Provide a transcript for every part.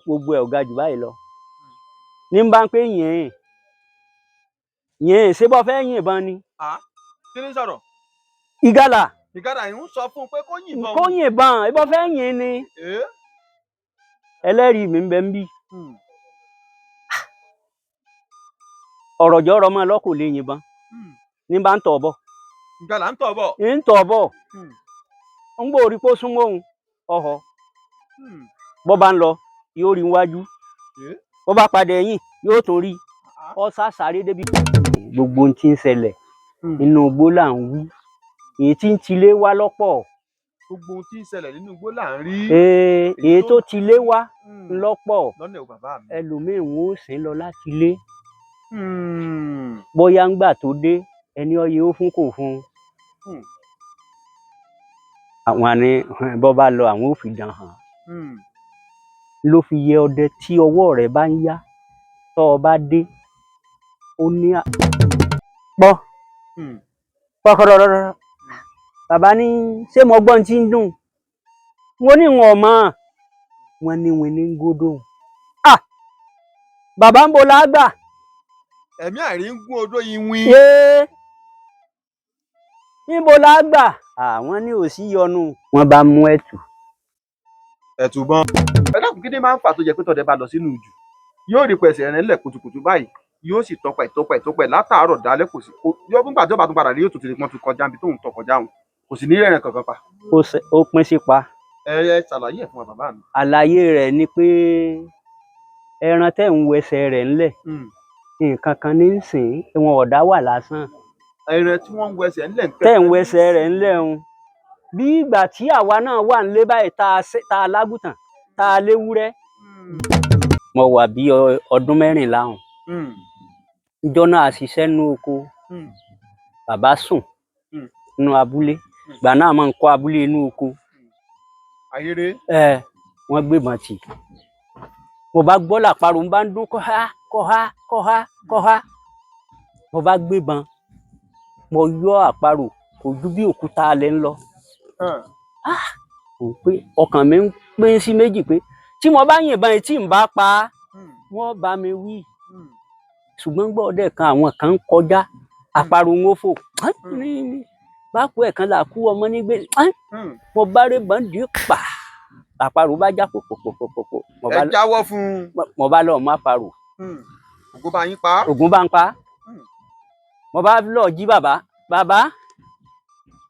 gbogbo ẹ̀ ò ga jù báyìí lọ ní bá ń pé yìn ṣé bọ́ fẹ́ yìnbọn ni. kí ni sọ̀rọ̀. ìgalà yìí ń sọ fún un pé kó yìnbọn. kó yìnbọn ìbọn fẹ́ yìn ni. ẹlẹ́rìí mi ń bẹ ń bí. ọ̀rọ̀ jọ̀rọ̀ mọ́ lọ kò lè yìnbọn ní bá ń tọ̀ bọ̀. ìgalà ń tọ̀ bọ̀. ń tọ̀ bọ̀ ń gbọ́ orí pé ó súnmọ́ òun ọ̀họ̀ bọ́ bá ń lọ yóò rí iwájú bọ́ bá padà ẹ̀yìn yóò tún rí ọ sáré débi. gbogbo ohun tí ń ṣẹlẹ̀ nínú igbó là ń wí èyí tí ń tilé wá lọ́pọ̀. gbogbo ohun tí ń ṣẹlẹ̀ nínú igbó là ń rí. èyí tó tilé wá lọ́pọ̀ lọ́nà ò bàbá mi. ẹlòmíì wọn ò sìn lọ láti ilé. bóyá ńgbà tó dé ẹni ọyẹ ó fún kò fún un. àwọn àni bọ́ bá lọ àwọn ò fi dàn hàn. ló fi yẹ ọdẹ tí ọwọ́ rẹ̀ bá ń yá tọ́ ọ bá dé ó ní pọ́ pọ́kọ́rọ́rọ́ bàbá ní ṣé mo gbọ́n tí ń dùn wọ́n ní wọn ọmọ wọn ní wọn ní gòdò. bàbá ń bo lágbà. ẹ̀mí àìrí ń gún odó iwin. níbo lágbà àwọn ní ò sí yọnu wọn bá mú ẹ̀tù bọ́n. ẹ dákun kí ni máa ń fà tó jẹ pé tọdẹ bá lọ sínú ìjù yóò rí pẹ̀sẹ̀ rẹ̀ ńlẹ̀ kùtùkùtù báyìí yóò sì tọpẹ̀ látàárọ̀ dálẹ́ kò sí yóò fún gbàjọ́ bá tún padà rí yóò tún ti rí pọ́n fi kọjá níbi tóun tọ kọjá òun kò sì ní rẹ̀rìn kankan pa. ó pín sí pa. ẹ ṣàlàyé ẹ̀ fún wa bàbá mi. àlàyé rẹ̀ ni pé ẹran tẹ́ ń wẹsẹ̀ rẹ̀ ńlẹ̀ nǹkan kan ní sìn wọn ọ̀dá wà lásán. ẹran tí wọ́n ń wẹsẹ̀ ńlẹ̀ tẹ́ ń wẹsẹ̀ rẹ̀ ńlẹ̀ ń bí ìgbà tí àwa náà wà nílé báyìí tá a lágùtàn tá a léwúrẹ́. mo wà bí ọdún 14 hàn. ìjọ náà ṣiṣẹ́ nínú oko bàbá sùn nínú abúlé ìgbà náà máa ń kọ́ abúlé inú oko. ayére. wọ́n gbébọn tì mo bá gbọ́ làparò ń bá ń dún kọ́há mo bá gbébọn mo yọ àparò kò ju bí òkúta alẹ́ ń lọ. kò pé ọkàn mi ń pín sí méjì pé tí mo bá yìnbọn yìí tí n bá pa á wọ́n bá mi wí. ṣùgbọ́n gbọ́dọ̀ kan àwọn kan ń kọjá àparò ń fò bá kú ẹ̀kan là kú ọmọ nígbè mo bá rí bọ́ǹdì pa àparò bá já pòpòpòpò. ẹ jáwọ́ fún un. mo bá lọ mú àparò. ògùn bá yín pa. ògùn bá ń pa. mo bá lọ jí bàbá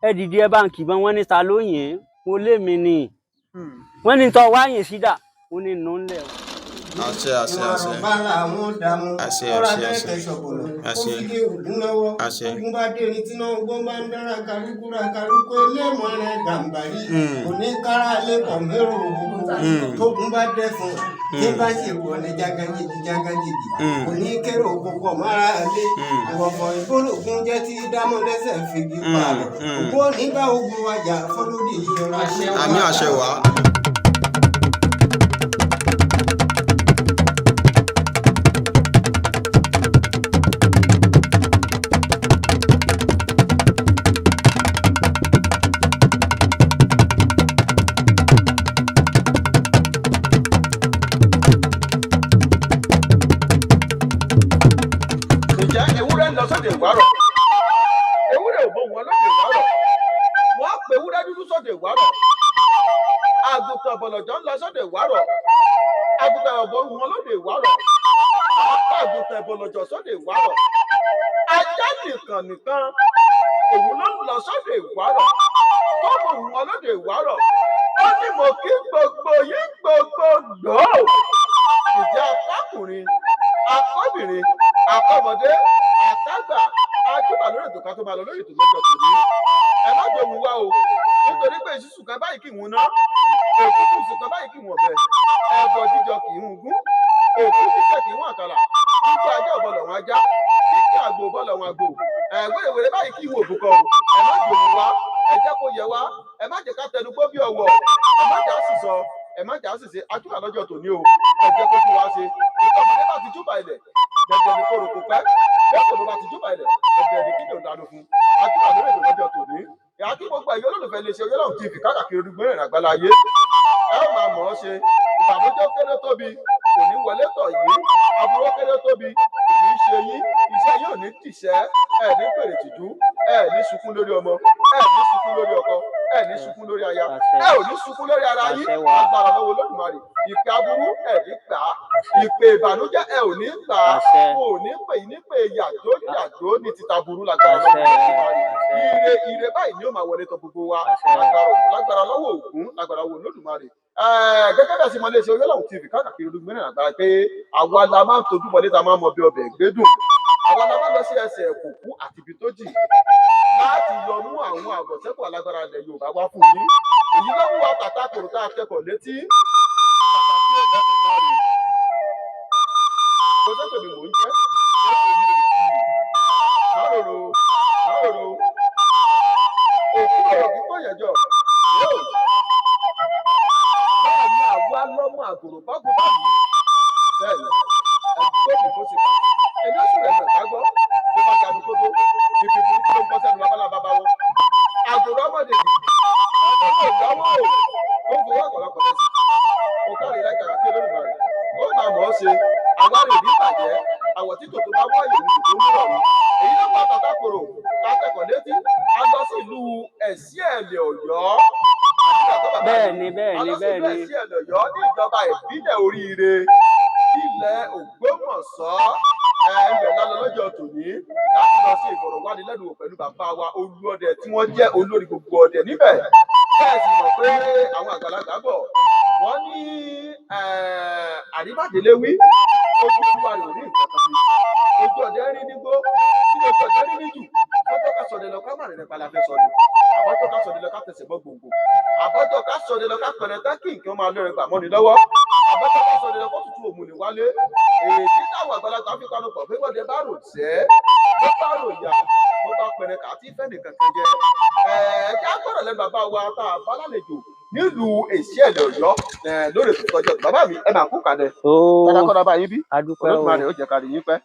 ẹ dìde ẹ bá ń kìbọn wọn ní ta ló yìn mo lé mi ni wọn ní tọ́ wáyìn sídà ó ní nù ńlẹ̀ o. àṣẹ àṣẹ àṣẹ àṣẹ àṣẹ àṣẹ ogun bá dé ní tí náà ogun bá ń dára kálukú eléèmọ rẹ gàmbàrí òní kára lẹkọọ mérò tógun bá dẹ fún tí bá ṣe wọlé jágajìgì òní kérò kókó mára lé ọ̀pọ̀ ìgbólógún jẹ́ tí dámọ́lẹ́sẹ̀ fìgì pa ògbó nígbà ogun wájà fọlọ́dì ìjọba. àmì àṣẹ wá. sóde ìwárọ̀ ewúrẹ́ ò bó wọn lóde ìwárọ̀ wọ́n pè ewúrẹ́ dúdú sóde ìwárọ̀ àgùntàn bọ̀lọ̀jọ̀ ń lọ sóde ìwárọ̀ àgùntàn ọ̀bọ̀ wọn lóde ìwárọ̀ àgùntàn bọ̀lọ̀jọ̀ sóde ìwárọ̀ ajá nìkan òun ló ń lọ sóde ìwárọ̀ tó bò wọn lóde ìwárọ̀ ó ní mo kí gbogbo yín gbogbo gbòó ìjẹ́ akọkùnrin akọbìnrin akọmọdé àtàgbà ajúbà lórí ètò kan tó máa lọ lórí ètò lọ́jọ́ tòní ẹ má jọ wù wá o nítorí pé ìṣísù kan báyìí kì í wù ná òkúkú ìṣù kan báyìí kì í wù ọ̀bẹ ẹbọ jíjọ kì í wù gún òkú jíjẹ kì í wù àkàlà kíkí ajá ọ̀bọ̀lọ̀ wọn ajá kíkí àgbò ọ̀bọ̀lọ̀ wọn àgbò wèrèwèrè báyìí kì í wù òbúkọ ẹ má jọ wù wá ẹ jẹ́ kó yẹ wá ẹ má jẹ́ ká tẹnu gbó bí ọ̀wọ̀ ẹ má jà sì sọ ẹ má jà sì ṣe ajúbà lọ́jọ́ tòní o ẹ jẹ́ kó tún wá ṣe ìtọ́mọdé bá ti júbà ilẹ̀ dẹ̀dẹ̀ ní kóró kó pẹ́ bẹ́ẹ̀ kò ló bá ti júbà ilẹ̀ dẹ̀dẹ̀ ní kíni òdànù fún ajúbà lórí ètò lọ́jọ́ tòní ìyá kí gbogbo ẹ̀yọ́ olólùfẹ́ lè ṣe oyè lọ́hùn tv káàkiri olùgbé ìrìn àgbàlá ayé ẹ ó máa mọ̀ ọ́ ṣe ìbànújẹ́ kéré tóbi kò ní wọlé tọ̀ yìí aburú kéré tóbi kò ní ṣe yín iṣẹ́ yóò ní tìṣẹ́ ẹ ní pèrè tìjú ẹ ní sunkún lórí ọmọ ẹ ní sunkún lórí ọkọ ẹ ní sunkún lórí aya ẹ ò ní sunkún lórí ara yín agbára lọ́wọ́ Olódùmarè ìpè aburú ẹ ní gbà á ìpè ìbànújẹ́ ẹ ò ní gbà á kò ní pè yín ní pè yàjó ní títa burú lágbára lọ́wọ́ Olódùmarè ire báyìí ni ó máa wọlé tọ̀ gbogbo wa lágbára lọ́wọ́ Ògún lágbára lọ́wọ́ Olódùmarè gẹ́gẹ́ bẹ́ẹ̀ sì mọ iléeṣẹ́ Oyèlọ́wọ̀ TV káàkiri olúgbìn mẹ́rin àgbáyé pé àwa la máa ń tojú wọlé tá a máa ń mọ bí ọbẹ̀ gbẹ́dùn àwa la máa ń lọ sí ẹsẹ̀ kùkú àti ibi tó jì láti lọ mú àwọn àbọ̀sẹ́kù alágbára ilẹ̀ Yorùbá wá fún yín èyí ló mú wa tàtàkùrù tá a kẹ́kọ̀ọ́ létí pàtàkì Olódùmarè kò sẹ́kọ̀ọ́ mi mò ń jẹ́ márùrù òkú ọ̀rọ̀ kíkọ́ yẹjọ́ yóò báà ní àwa lọ́mọ àgùrò bágùn báyìí bẹ́ẹ̀ ni ẹgbẹ́ mi kò sí ká ẹni ó sì rẹ̀ rẹ̀ kágbọ́ tó bá ga ní kótó ibi burúkú ló ń bọ́ sẹ́nu babalábá bá wọn àgùrò ọmọdé ni ọmọ ìyàwó ó ń fowó ọ̀pọ̀lọpọ̀ lọ sí òkàrí lẹ́kàrà kí Olódùmarè ó máa mọ̀ ọ́ ṣe àwárí òní ìbàjẹ́ àwọ̀ títò tó bá wáyé ní tòtò ń rọ̀ ní èyí ló pa tàtàkùrò látẹ̀kọ̀ létí a lọ sí ìlú Ẹ̀sìẹ̀lẹ̀ Ọ̀yọ́ bẹ́ẹ̀ni ẹ̀sìn ẹ̀lọ́yọ́ ní ìjọba ìbílẹ̀ Oríire ilẹ̀ Ògbómọ̀ṣọ́ ẹ̀ẹ́dẹ̀ lálẹ́ lọ́jọ́ tòní láti lọ sí ìfọ̀rọ̀wánilẹ́nuwò pẹ̀lú bàbá wa Olúọdẹ tí wọ́n jẹ́ olórí gbogbo ọdẹ níbẹ̀ bẹ́ẹ̀ sì mọ̀ pé àwọn àgbàlagbà bọ̀ wọ́n ní àríbàdéléwí ojú olúwa rẹ̀ ò ní nǹkan kan ní ojú ọdẹ rí nígbó kí ojú ọdẹ rí níjù tọ́jọ́ ká sọ̀dẹ̀ lọ ká má rìn nípa la fẹ́ sọ ni àbájọ́ ká sọ̀dẹ̀ lọ ká tẹ̀sẹ̀ bọ́ gbòǹgbò àbájọ́ ká sọ̀dẹ̀ lọ ká pẹ̀rẹ̀ tá kí nǹkan máa lọ́rẹ̀ gbà mọ́ni lọ́wọ́ àbájọ́ ká sọ̀dẹ̀ lọ kó tutù òmùnì wálé èyí táwọn àgbàlagbà fi panu pọ̀ pé wọ́n bá rò tẹ́ bó bá rò yà bó bá pẹ̀rẹ̀ kà á ti fẹ́ nìkan kan jẹ ẹ̀ẹ́dá gbọ́dọ̀ lẹ́ bàbá wa tá a bá lálejò nílùú Ẹ̀sìẹ̀lẹ̀ Ọ̀yọ́ lórí ètò ìtọ́jú bàbá mi ẹ máa kú kalẹ̀ kọ́dá bá yín bí Olódùmarè ó jẹ́ ká rí yín pẹ́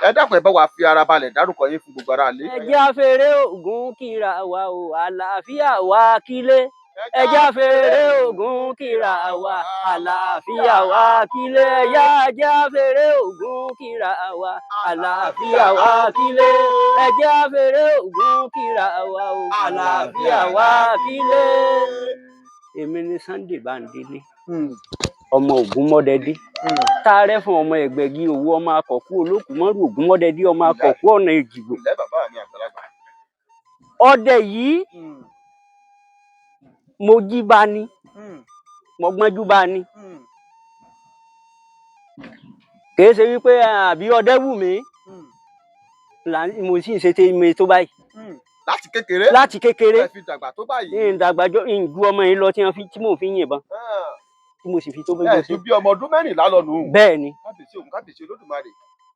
ẹ dákun ẹ bá wa fi ara balẹ̀ dárúkọ yín fún gbogbo ara lé. ẹ jẹ́ afẹ́rẹ́ Ògún kíra wa o àlàáfíà wa kílé ẹ jẹ́ afẹ́rẹ́ Ògún kíra wa àlàáfíà wa kílé ẹ jẹ́ afẹ́rẹ́ Ògún kíra wa àlàáfíà wa kílé ẹ jẹ́ afẹ́rẹ́ Ògún kíra wa o àlàáfíà wa kílé. èmi ni Sunday Bandele ọmọ Ògúnmọ́dẹdé táàrẹ fún ọmọ Ẹgbẹ̀gì Òwu ọmọ Akọ̀kú Olókùmọ́rù Ògúnmọ́dẹdé ọmọ Akọ̀kú ọ̀nà Èjìgbò. ọdẹ yìí mo jí bá ní mo gbọ́njú bá ní kìí ṣe wípé àbí ọdẹ wù mí mo sì ń ṣe tẹ mi tó báyìí. láti kékeré ẹ fi dàgbà tó báyìí. ìdàgbàjọ ìjú ọmọ yìí lọ tí mo fi ń yìnbọn tí mo sì fi tó bẹ́ẹ̀ ṣe. ẹ ju bí ọmọ ọdún 14 lọ nù. bẹ́ẹ̀ ni. kábíyèsí Ògún kábíyèsí Olódùmarè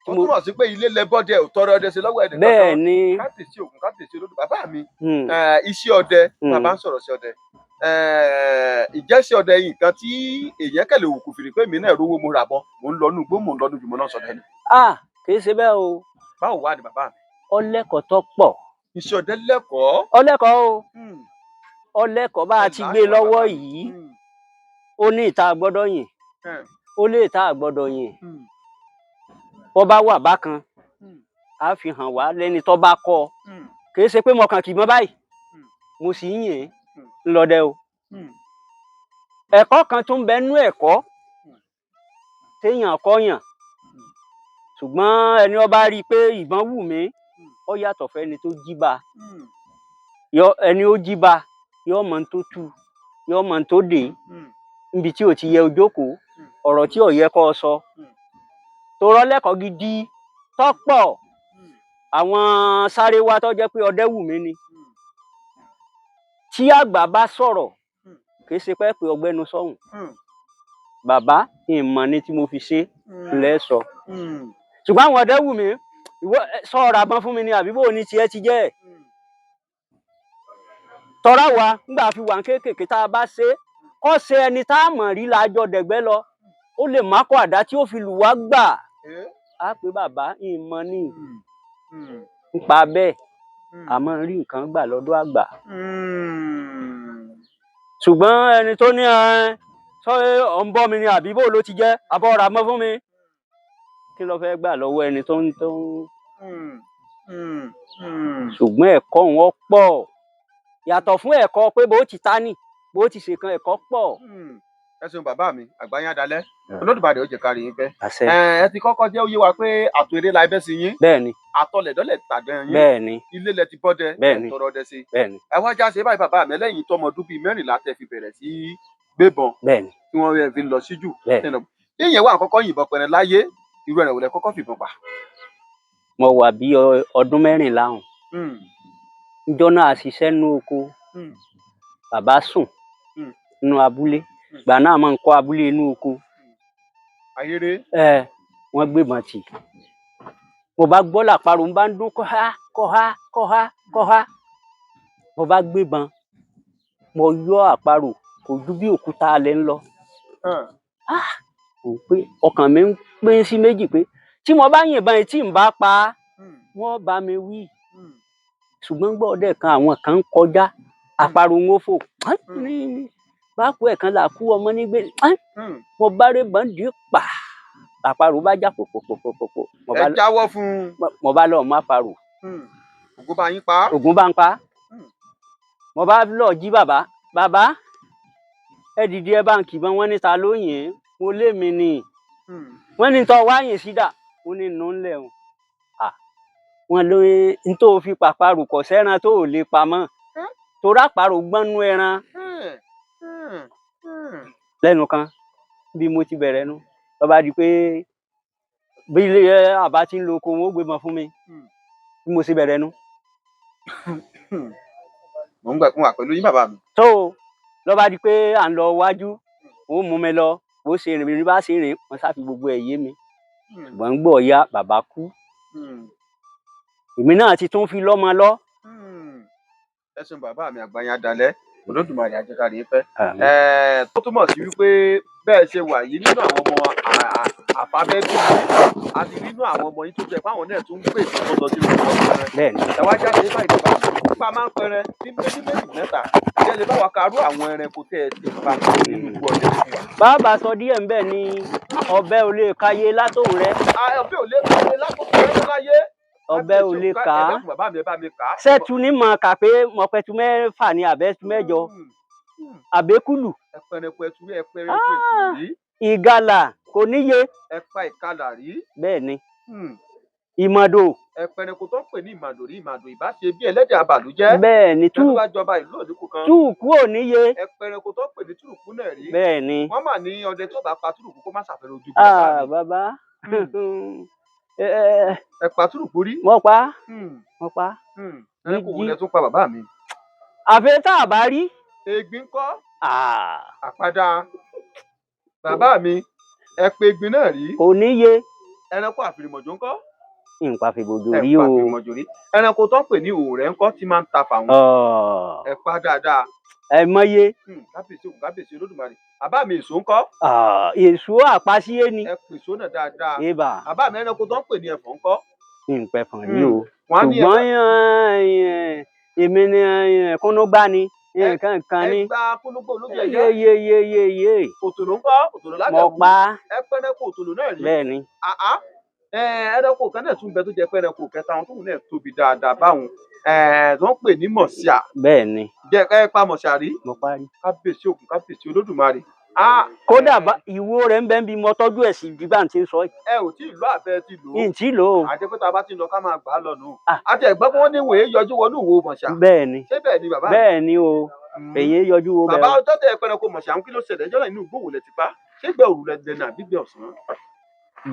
ó túmọ̀ sí pé ilé lẹ́bọ́dẹ ò tọrọ ọdẹ sí lọ́wọ́ ẹ̀dẹ̀ kankan. bẹ́ẹ̀ ni. kábíyèsí Ògún kábíyèsí Olódùmarè bàbá mi iṣẹ́ ọdẹ bàbá ń sọ̀rọ̀ sí ọdẹ ìjẹ́sẹ̀ ọdẹ yìí kan tí èèyàn kẹlẹ̀ òkú fìrí pé mi náà rówó mo rà bọ́ mo ń lọ nù gbó mo ń lọ nù jùmọ̀ náà sọdẹ ni. kì í ṣe bẹ́ẹ̀ o. báwo wá ni bàbá mi. ọlẹ́kọ̀ọ́ tó pọ̀. iṣẹ́ ọdẹ lẹ́kọ̀ọ́. ọlẹ́kọ̀ọ́ o ọlẹ́kọ̀ọ́ bá a ti gbé lọ́wọ́ yìí ó ní ìta gbọ́dọ̀ yìn ó lé ìta gbọ́dọ̀ yìn wọ́n bá wà bákan á fi hàn wá lẹ́ni tó bá kọ́ kì í ṣe pé mo kàn kì í mọ́ báyìí mo sì ń yìn ńlọdẹ o. ẹ̀kọ́ kan tó ń bẹ nú ẹ̀kọ́ téèyàn kọ́ yàn ṣùgbọ́n ẹni ó bá rí i pé ìbọn wù mí ó yàtọ̀ fẹ́ni tó jí bá ẹni ó jí bá yóò mọ̀ tó tú yóò mọ̀ tó dé níbi tí ò ti yẹ ojókòó ọ̀rọ̀ tí ò yẹ kó sọ tó rọ́lẹ́kọ̀ọ́ gidi tọ́pọ̀ àwọn sáré wa tó jẹ́ pé ọdẹ wù mí ni tí àgbà bá sọ̀rọ̀ kì í ṣe pé ọgbẹ́nu sọ̀hún bàbá ìmọ̀ ni tí mo fi ṣe lẹ́sọ̀ ṣùgbọ́n àwọn ọdẹ wù mí ìwọ sọ̀rọ̀ àbọ̀n fún mi ni àbí bò ní tiẹ̀ ti jẹ́ tọ́ra wa nígbà fi wà kéékèèké tá a bá ṣe kọ́ ṣe ẹni tá a mọ̀ rí lájọ dẹ̀gbẹ́ lọ ó lè má kọ́ àdá tí ó fi lù wá gbà á pé bàbá ìmọ̀ ni nípa bẹ́ẹ̀ àmọ́ rí nǹkan gbà lọ́dọ̀ àgbà ṣùgbọ́n ẹni tó ní sọ ọ ń bọ́ mi ni àbí bó ló ti jẹ́ abọ́ ra mọ́ fún mi kí ló fẹ́ gbà lọ́wọ́ ẹni tó ń ṣùgbọ́n ẹ̀kọ́ wọn pọ̀ yàtọ̀ fún ẹ̀kọ́ pé bó ti ta ní bó ti ṣèkan ẹ̀kọ́ pọ̀. ẹ ṣeun bàbá mi àgbáyé adalẹ Olódùmarè ó jẹ́ ká rí yín pẹ́. ẹ ti kọ́kọ́ jẹ́ ó yé wa pé àtò eré la ẹbẹ sí yín. bẹ́ẹ̀ni. àtọlẹ̀dọ́lẹ̀ tàdán yín. bẹ́ẹ̀ni. ilé lẹ ti bọ́dẹ. bẹ́ẹ̀ni. tọrọ dẹ sí. bẹ́ẹ̀ni. ẹ wá já ṣe báyìí bàbá mi lẹ́yìn tọmọ ọdún bíi 14 tẹ fi bẹ̀rẹ̀ sí gbébọn. bẹ́ẹ̀ni. tí wọ́n fi lọ síjù. bẹ́ẹ̀ni. yíyan wà àkọ́kọ́ yìnbọn pẹ̀rẹ̀ láyé irú ẹ̀rẹ̀ wò lẹ kọ́kọ́ fìbọn pa. mo wà bí ọdún 14 hàn. níjọ́ náà a ṣiṣẹ́ nínú oko bàbá sùn nínú abúlé gbà náà máa ń kọ́ abúlé inú oko. ayére. wọ́n gbébọn tì mo bá gbọ́ làparò ń bá ń dún kọ́há kọ́há kọ́há kọ́há mo bá gbébọn mo yọ àparò kò ju bí òkúta alẹ́ ń lọ. mo pé ọkàn mi ń pín sí méjì pé tí mo bá yìnbọn tí n bá pa á wọ́n bá mi wí ṣùgbọ́n gbọ́dọ̀ kan àwọn kan ń kọjá àparò ń fò bá kú ẹ̀kan là kú ọmọ nígbè mo bá rí bọ́ǹdì pa àparò bá já pòpòpòpòpò. ẹ jáwọ́ fún un. mo bá lọ mọ àparò. ògùn bá yín pa. ògùn bá ń pa. mo bá lọ jí bàbá ẹ dìde ẹ bá ń kìbọn wọn níta lóyìn mo lé mi ni wọn ní tọ wáyìn sídà ó ní nù ń lẹ o wọn ló ń tó fi pàparò kọ sẹran tó ò lè pamọ́ torí àparò gbọnú ẹran lẹ́nu kan bí mo ti bẹ̀rẹ̀ nu ló bá di pé bí ilé àbá ti ń lo oko wọn ó gbébọn fún mi bí mo ṣe bẹ̀rẹ̀ nu. mo ń gbà fún wa pẹ̀lú yín bàbá mi. tó ló bá di pé à ń lọ wájú ó mú mi lọ bó ṣe rìn bá ṣe rìn wọn ṣáfi gbogbo ẹ̀ yé mi ṣùgbọ́n ń gbọ́ ya bàbá kú èmi náà ti tún fi lọ́mọ lọ. ẹ ṣeun bàbá mi àgbáyé adalẹ Olódùmarè àjẹkárí fẹ́. tó túmọ̀ sí wípé bẹ́ẹ̀ ṣe wà yìí nínú àwọn ọmọ àfábẹ́bí àti nínú àwọn ọmọ yìí tó jẹ́ pé àwọn náà tún ń pè sí ọ̀dọ̀ sínú ọmọ rẹ̀. ẹ wá jáde báyìí bàbá nípa máa ń pẹrẹ ní méjì mẹ́ta kí ẹ lè bá wa karú àwọn ẹranko tẹ́ ẹ ti pa nínú ìlú ọdẹ fún wa. bàbá sọ díẹ̀ ń bẹ̀ ni ọ̀bẹ ò lè káyé látòun rẹ. ọ̀bẹ ò lè káyé látòun rẹ láyé. ọ̀bẹ ò lè kà á sẹ́tù ní mọ̀ kà pé mọ̀pẹ́tù 6 ni àbẹ́tù 8 àbẹ́kùlù. ẹ̀pẹ̀rẹ̀kù ẹ̀tù rí ẹ̀pẹ̀rẹ̀kù ẹ̀tù rí. ìgalà kò níye. ẹ̀pà ìkalà rí. bẹ́ẹ̀ ni ìmàdò. ẹ̀pẹ̀rẹ̀kù tó ń pè ní ìmàdò rí ìmàdò ìbá ṣe bí ẹlẹ́dẹ̀ abàlújẹ́. bẹ́ẹ̀ ni túùkù ò níye. ẹ̀pẹ̀rẹ̀kù tó ń pè ní túùkù náà rí. bẹ́ẹ̀ ni. wọ́n mà ní ọdẹ tó bá pa túùkù kó má ṣàfẹ́rẹ́ ojú. bàbá ẹ pa túrùkù rí. mo pa. ẹranko wo lẹ tún pa bàbá mi. àfẹ tá a bá rí. egbin ńkọ́. àpàdà bàbá mi ẹ pe egbin náà rí. kò níye. ẹranko àfìrìmọ̀jò ńkọ́. nǹkan àfìrìmọ̀jò rí o. ẹranko tó ń pè ní òòrẹ́ ńkọ́ tí máa ń ta fàwọn. ẹ pa dáadáa. ẹ mọye. kábíyèsí Olódùmarè. bàbá mi èso ńkọ́. èso àpasíyé ni. ẹ pèsè náà dáadáa. ibà. bàbá mi ẹranko tó ń pè ní ẹ̀fọ̀n ńkọ́. ìpẹ̀fọ̀n rí o. ṣùgbọ́n èmi ni kúnnúgbá ni nǹkan kan ni. ẹgbà kúnnúgbá olóbi ẹ̀yẹ. yeyeyeye. òtòló ńkọ́ òtòló lágbàá. mo pa. ẹ pẹ́rẹ́kù òtòló náà rí. bẹ́ẹ̀ ni. ẹranko kan náà tún bẹ tó jẹ pé ẹranko kẹta wọn tóun náà tóbi dáadáa báwọn tó ń pè ní mọ̀síà. bẹ́ẹ̀ ni. jẹ ẹ pa mọ̀síà rí. mo parí. kábíyèsí ògùn kábíyèsí Olódùmarè. kódà ìwo rẹ̀ ń bẹ bí mo tọ́jú ẹ̀ sí bí bá ń ti sọ. ẹ ò tí ì lọ àbẹ ti lò ó. n tí lò ó. àti pé tá a bá ti lọ ká máa gbà á lọ nù. àti ẹ̀gbọ́n pé wọ́n ní wòye yọjú wọnú ìwo mọ̀síà. bẹ́ẹ̀ ni. ṣé bẹ́ẹ̀ ni bàbá mi. bẹ́ẹ̀ ni o èyí yọjú wo bẹ́ẹ̀. bàbá ọjọ́ tẹ ẹ̀pẹ̀rẹ̀kọ mọ̀síà ń kí ló ṣẹlẹ̀ ẹjọ́ náà inú ìgbówó lẹ ti pa ṣé gbẹ òru lẹ dẹnu àbí gbẹ ọ̀sán.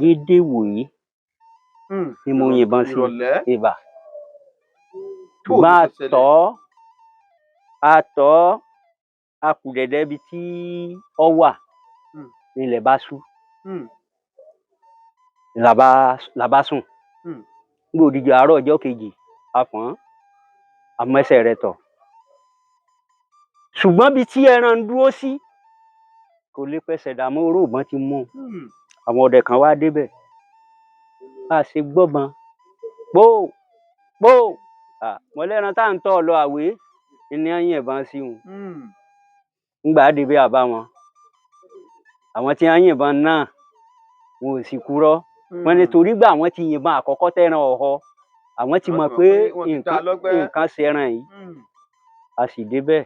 gédé wòye ni mo yìnbọn sí ibà ṣùgbọ́n àtọ̀ akùdẹ̀dẹ̀ bi tí ọ wà nílẹ̀ bá ṣú làbá sùn nígbà òdìjọ àárọ̀ ọjọ́ kejì àfọ̀n àmọ́ẹsẹ̀ rẹ̀ tọ̀ ṣùgbọ́n bí tí ẹran ń dúró sí kò lè pẹsẹ̀ dààmú oróògbọ́n ti mú àwọn ọdẹ kan wá débẹ̀ bá a ṣe gbọ́bọn póò póò mọ̀lẹ́ran tá à ń tọ́ lọ àwé ní ẹ̀yìn ẹ̀bọn sí wọn ńgbà débẹ̀ àbá wọn àwọn tí wọ́n yìnbọn náà wọn ò sì kúrò wọ́n ní torí gbà wọ́n ti yìnbọn àkọ́kọ́ tẹ́ran ọ̀họ́ àwọn ti mọ̀ pé nǹkan ṣẹran yìí a sì débẹ̀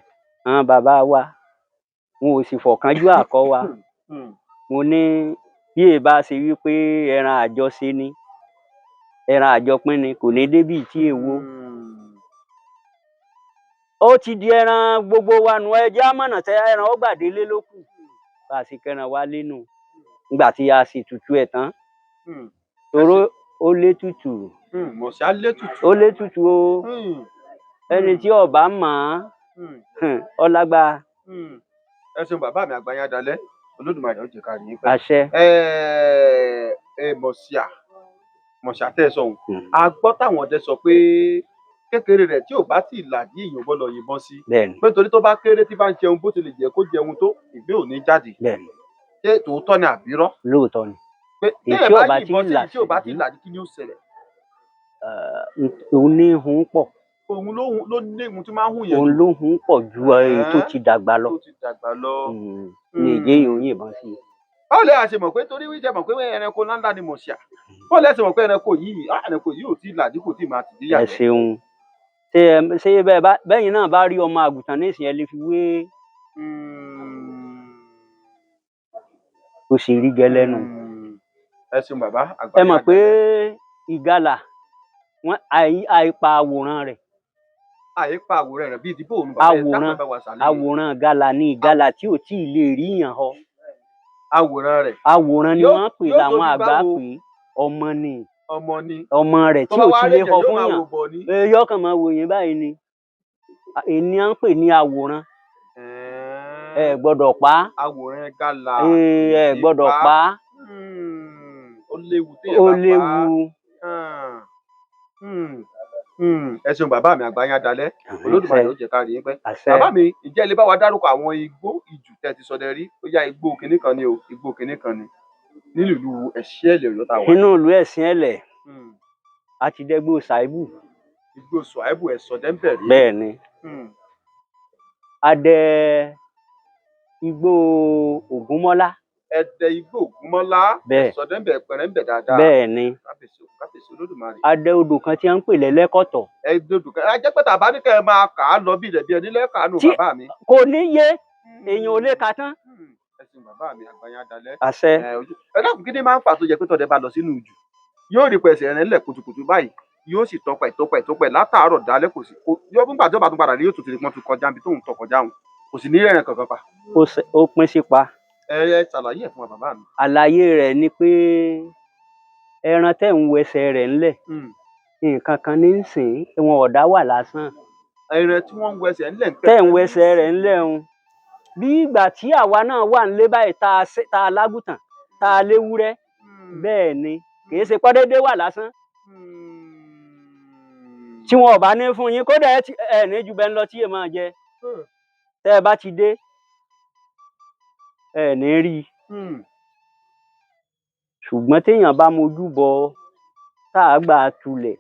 àwọn bàbá wa wọn ò sì fọ̀kánjú àkọ́ wa mo ní bí èè bá ṣe wípé ẹran àjọṣe ni ẹran àjọpín ni kò ní débì tí èwo ó ti di ẹran gbogbo wa nù ẹjẹ àmọ̀nà tẹ ẹran ó gbà délé ló kù bá a sì kẹran wá lénu nígbà tí a sì tutù ẹ̀ tán toró ó lé tutù mọ̀ṣá lé tutù ó lé tutù o ẹni tí ọba mọ̀ ọ́ ọlágbá. ẹ ṣeun bàbá mi Àgbáyé Adalẹ́ Olódùmarè ó jẹ́ ká rí yín pẹ́. àṣẹ. mọ̀ṣá tẹ́ ẹ sọ òun a gbọ́ táwọn ọdẹ sọ pé kékeré rẹ̀ tí ò bá tí ì làdí èèyàn gbọ́dọ̀ yìnbọn sí pé nítorí tó bá kéré tí bá ń jẹun bó ti lè jẹ́ kó jẹun tó ìgbé ò ní jáde ṣé tòótọ́ ni àbírọ́. lóòótọ́ ni pé téèyàn bá yìnbọn sí tí ò bá tí ì làdí kí ni ó ṣẹlẹ̀. òun ní hun pọ̀. òun ló ní ihun tí máa ń hùn yẹn. òun ló hun pọ̀ ju èyí tó ti dàgbà lọ. tó ti dàgbà lọ. ní ìdí èyí ò yìnbọn sí i. báwo lè àṣẹ mọ̀ pé torí wíjẹ mọ̀ pé ẹranko ńláńlá ni mọ̀ṣá báwo lè ṣe mọ̀ pé ẹranko yìí ò tí ì làdí kò tí ì máa tì í yà. ẹ ṣeun ṣé bẹ́yìn náà bá rí ọmọ àgùntàn ní ìsìn ẹ lè fi wé tó ṣe rí gẹ́lẹ́ nù. ẹ ṣeun bàbá Àgbáyé. ẹ mọ̀ pé ìgalà wọn àìpa àwòrán rẹ̀. àìpa àwòrán rẹ̀ bíi ìdìbò òun àwòrán gàlà ní ìgalà tí ò tí ì lè rí yàn họ. àwòrán rẹ̀. àwòrán ni wọ́n pè làwọn àgbà pè ọmọ ni. ọmọ rẹ̀ tí ò tí lè họ fún yàn yọkàn máa wò yín báyìí ni ènì à ń pè ní àwòrán. ẹ gbọ́dọ̀ pa á. àwòrán gàlà. ẹ gbọ́dọ̀ pa á. ó léwu téèyàn bá pa á. ó léwu. ẹ ṣeun bàbá mi Àgbáyé Adalẹ́ Olódùmarè ó jẹ́ ká rí yín pẹ́. bàbá mi ǹjẹ́ ẹ lè bá wa dárúkọ àwọn igbó ìjù tẹ́ ti ṣọdẹ rí ó yá igbó kinní kan ni o igbó kinní kan ni nílùú Ẹ̀sìnẹ̀lẹ̀ Ọ̀yọ́ tá a wà. nínú ìlú Ẹ̀sìnẹ̀lẹ̀ a ti dẹ́gbó Ṣàìbù. igbó Ṣàìbù ẹ̀ ṣọdẹ ń bẹ̀ rí. bẹ́ẹ̀ ni a dẹ igbó Ògúnmọ́lá. ẹ dẹ igbó Ògúnmọ́lá. bẹ́ẹ̀ ṣọdẹ ń bẹ̀ pẹ̀rẹ̀ ń bẹ̀ dáadáa. bẹ́ẹ̀ ni kábíyèsí Olódùmarè. a dẹ odò kan tí a ń pè lẹ́lẹ́kọ̀tọ̀. ẹ dodò kan ajẹ́ pé tàbá ní kẹ́ ẹ máa kà á lọ bí ilẹ̀ bí ẹni lẹ́ẹ̀kanú bàbá mi. kò ní yé èèyàn ò lè kà tán. ẹ ṣeun bàbá mi Àgbáyé Adalẹ́. àṣẹ. ẹ dákun kí ni máa ń fà tó jẹ pé tọ́dẹ bá lọ sínú ìjù yóò rí pẹ̀sẹ̀ rẹ̀ ńlẹ̀ kùtùkùtù báyìí yóò sì tọpẹ̀ látàárọ̀ dálẹ́ kò sí yóò nígbà tó bá tún padà rí yóò tún ti rí pọ́n fi kọjá níbi tóun tọ kọjá òun kò sì ní rẹ̀rìn kankan pa. ó pín sí pa. ẹ ṣàlàyé ẹ̀ fún wa bàbá mi. àlàyé rẹ̀ ni pé ẹran tẹ́ ń wẹsẹ̀ rẹ̀ ńlẹ̀ nǹkan kan ní í sìn wọn ọ̀dá wà lásán. ẹran tí wọ́n ń wẹsẹ̀ ńlẹ̀ tẹ́ ń wẹsẹ̀ rẹ̀ ńlẹ̀ ń bí ìgbà tí àwa náà wà nílé báyìí tá a lágùtàn tá a léwúrẹ́ bẹ́ẹ̀ ni kì í ṣe pọ́ déédéé wà lásán. tí wọn ò bá ní fún yín kódà ẹ ní ju bẹ́ẹ̀ ń lọ tí èèyàn máa jẹ tẹ́ ẹ bá ti dé ẹ ní rí i. ṣùgbọ́n téèyàn bá mojú bọ tá a gbà tulẹ̀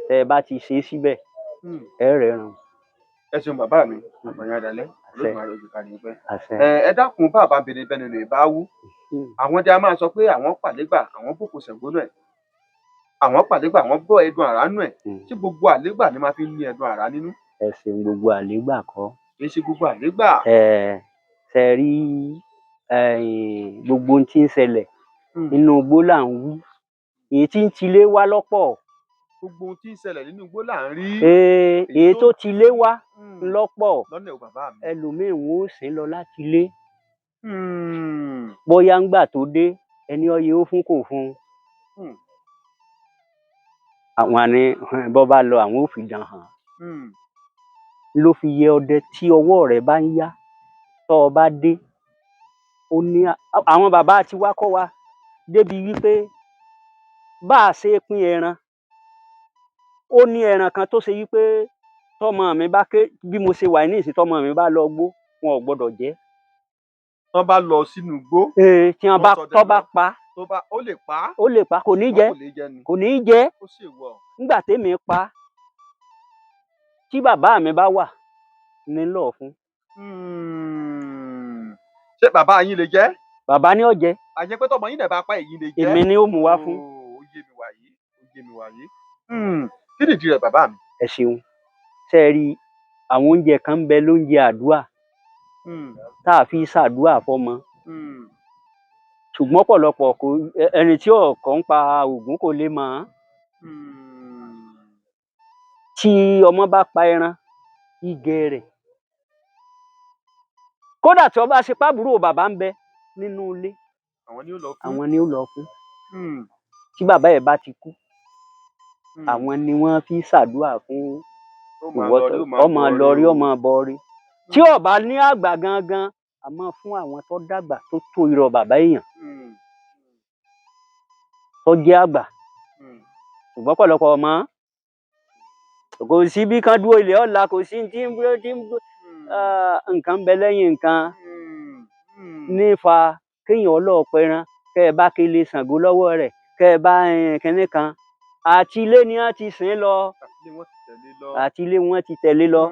tẹ́ ẹ bá ti ṣe é síbẹ̀ ẹ rẹ̀ ràn. ẹ ṣeun bàbá mi Àgbáyé Adalẹ́ Olódùmarè ó jẹ́ ká rí yín pẹ́. ẹ dákun bàbá bèrè bẹ́ẹ̀ nínú ìbáwú àwọn dí a máa sọ pé àwọn pàlégbà àwọn bòkò Ṣàngó nù ẹ̀ àwọn pàlégbà àwọn bọ́ ẹdun àrá nù ẹ̀ tí gbogbo àlégbà ni máa fi ní ẹdun àrá nínú. ẹ ṣeun gbogbo àlégbà kọ́. kì í ṣe gbogbo àlégbà. ṣe rí gbogbo ohun tí ń ṣẹlẹ̀ nínú igbó là ń wí èyí tí ń tilé wá lọ́pọ̀. gbogbo ohun tí ń ṣẹlẹ̀ nínú igbó là ń rí. èyí tó tilé wá lọ́pọ̀ lọ́nà ò bàbá mi. ẹlòmíín wọn ò sìn lọ láti ilé. bóyá ńgbà tó dé ẹni ọyẹ ó fún kò fún un. àwọn àni bọ́ bá lọ àwọn ò fi dàn hàn. ló fi yẹ ọdẹ tí ọwọ́ rẹ̀ bá ń yá tọ́ ọ bá dé ó ní àwọn bàbá tí wá kọ́ wa débi wípé bá a ṣe pín ẹran ó ní ẹran kan tó ṣe wípé tọmọ mi bá ké bí mo ṣe wà ní ìsìn tọmọ mi bá lọ gbó wọn ò gbọ́dọ̀ jẹ. tọ́ bá lọ sínú igbó. tí wọn bá tọ́ bá pa. ó lè pa. ó lè pa kò ní jẹ kò ní jẹ nígbà tèmi pa tí bàbá mi bá wà ní lọ fún. ṣé bàbá yín lè jẹ. bàbá ní ọ̀jẹ́. àjẹpẹ́ tọmọ yín dẹ̀ bá pa èyí lè jẹ́. èmi ni ó mú wá fún. ó yé mi wàyí kí nìdí rẹ̀ bàbá mi. ẹ ṣeun ṣe rí àwọn oúnjẹ kan ń bẹ lóúnjẹ àdúrà tá a fi ṣàdúrà fọ́mọ ṣùgbọ́n ọ̀pọ̀lọpọ̀ kò ẹni tí ọ̀kọ́ ń pa Ògún kò lè mọ̀ ọ́n. tí ọmọ bá pa ẹran igẹ rẹ̀ kódà tí ọba ṣe pábùrò bàbá ń bẹ nínú ilé àwọn ni ó lọ fún tí bàbá ẹ̀ bá ti kú àwọn ni wọ́n fi ṣàdúrà fún ọmọ lọrí ọmọ bọrí tí ọba ní àgbà gangan àmọ́ fún àwọn tó dàgbà tó tó irọ́ bàbá èèyàn tó jẹ́ àgbà ṣùgbọ́n ọ̀pọ̀lọpọ̀ ọmọ kò sí bí kan dúró ilé ọ̀la kò sí tí nǹkan ń bẹ lẹ́yìn nǹkan nífa kéèyàn ọlọ́ọ̀pẹran kẹ́ ẹ bá kele Ṣàngó lọ́wọ́ rẹ̀ kẹ́ ẹ bá kínní kan àti ilé ni wọ́n ti sìn lọ àti ilé wọn ti tẹ̀lé lọ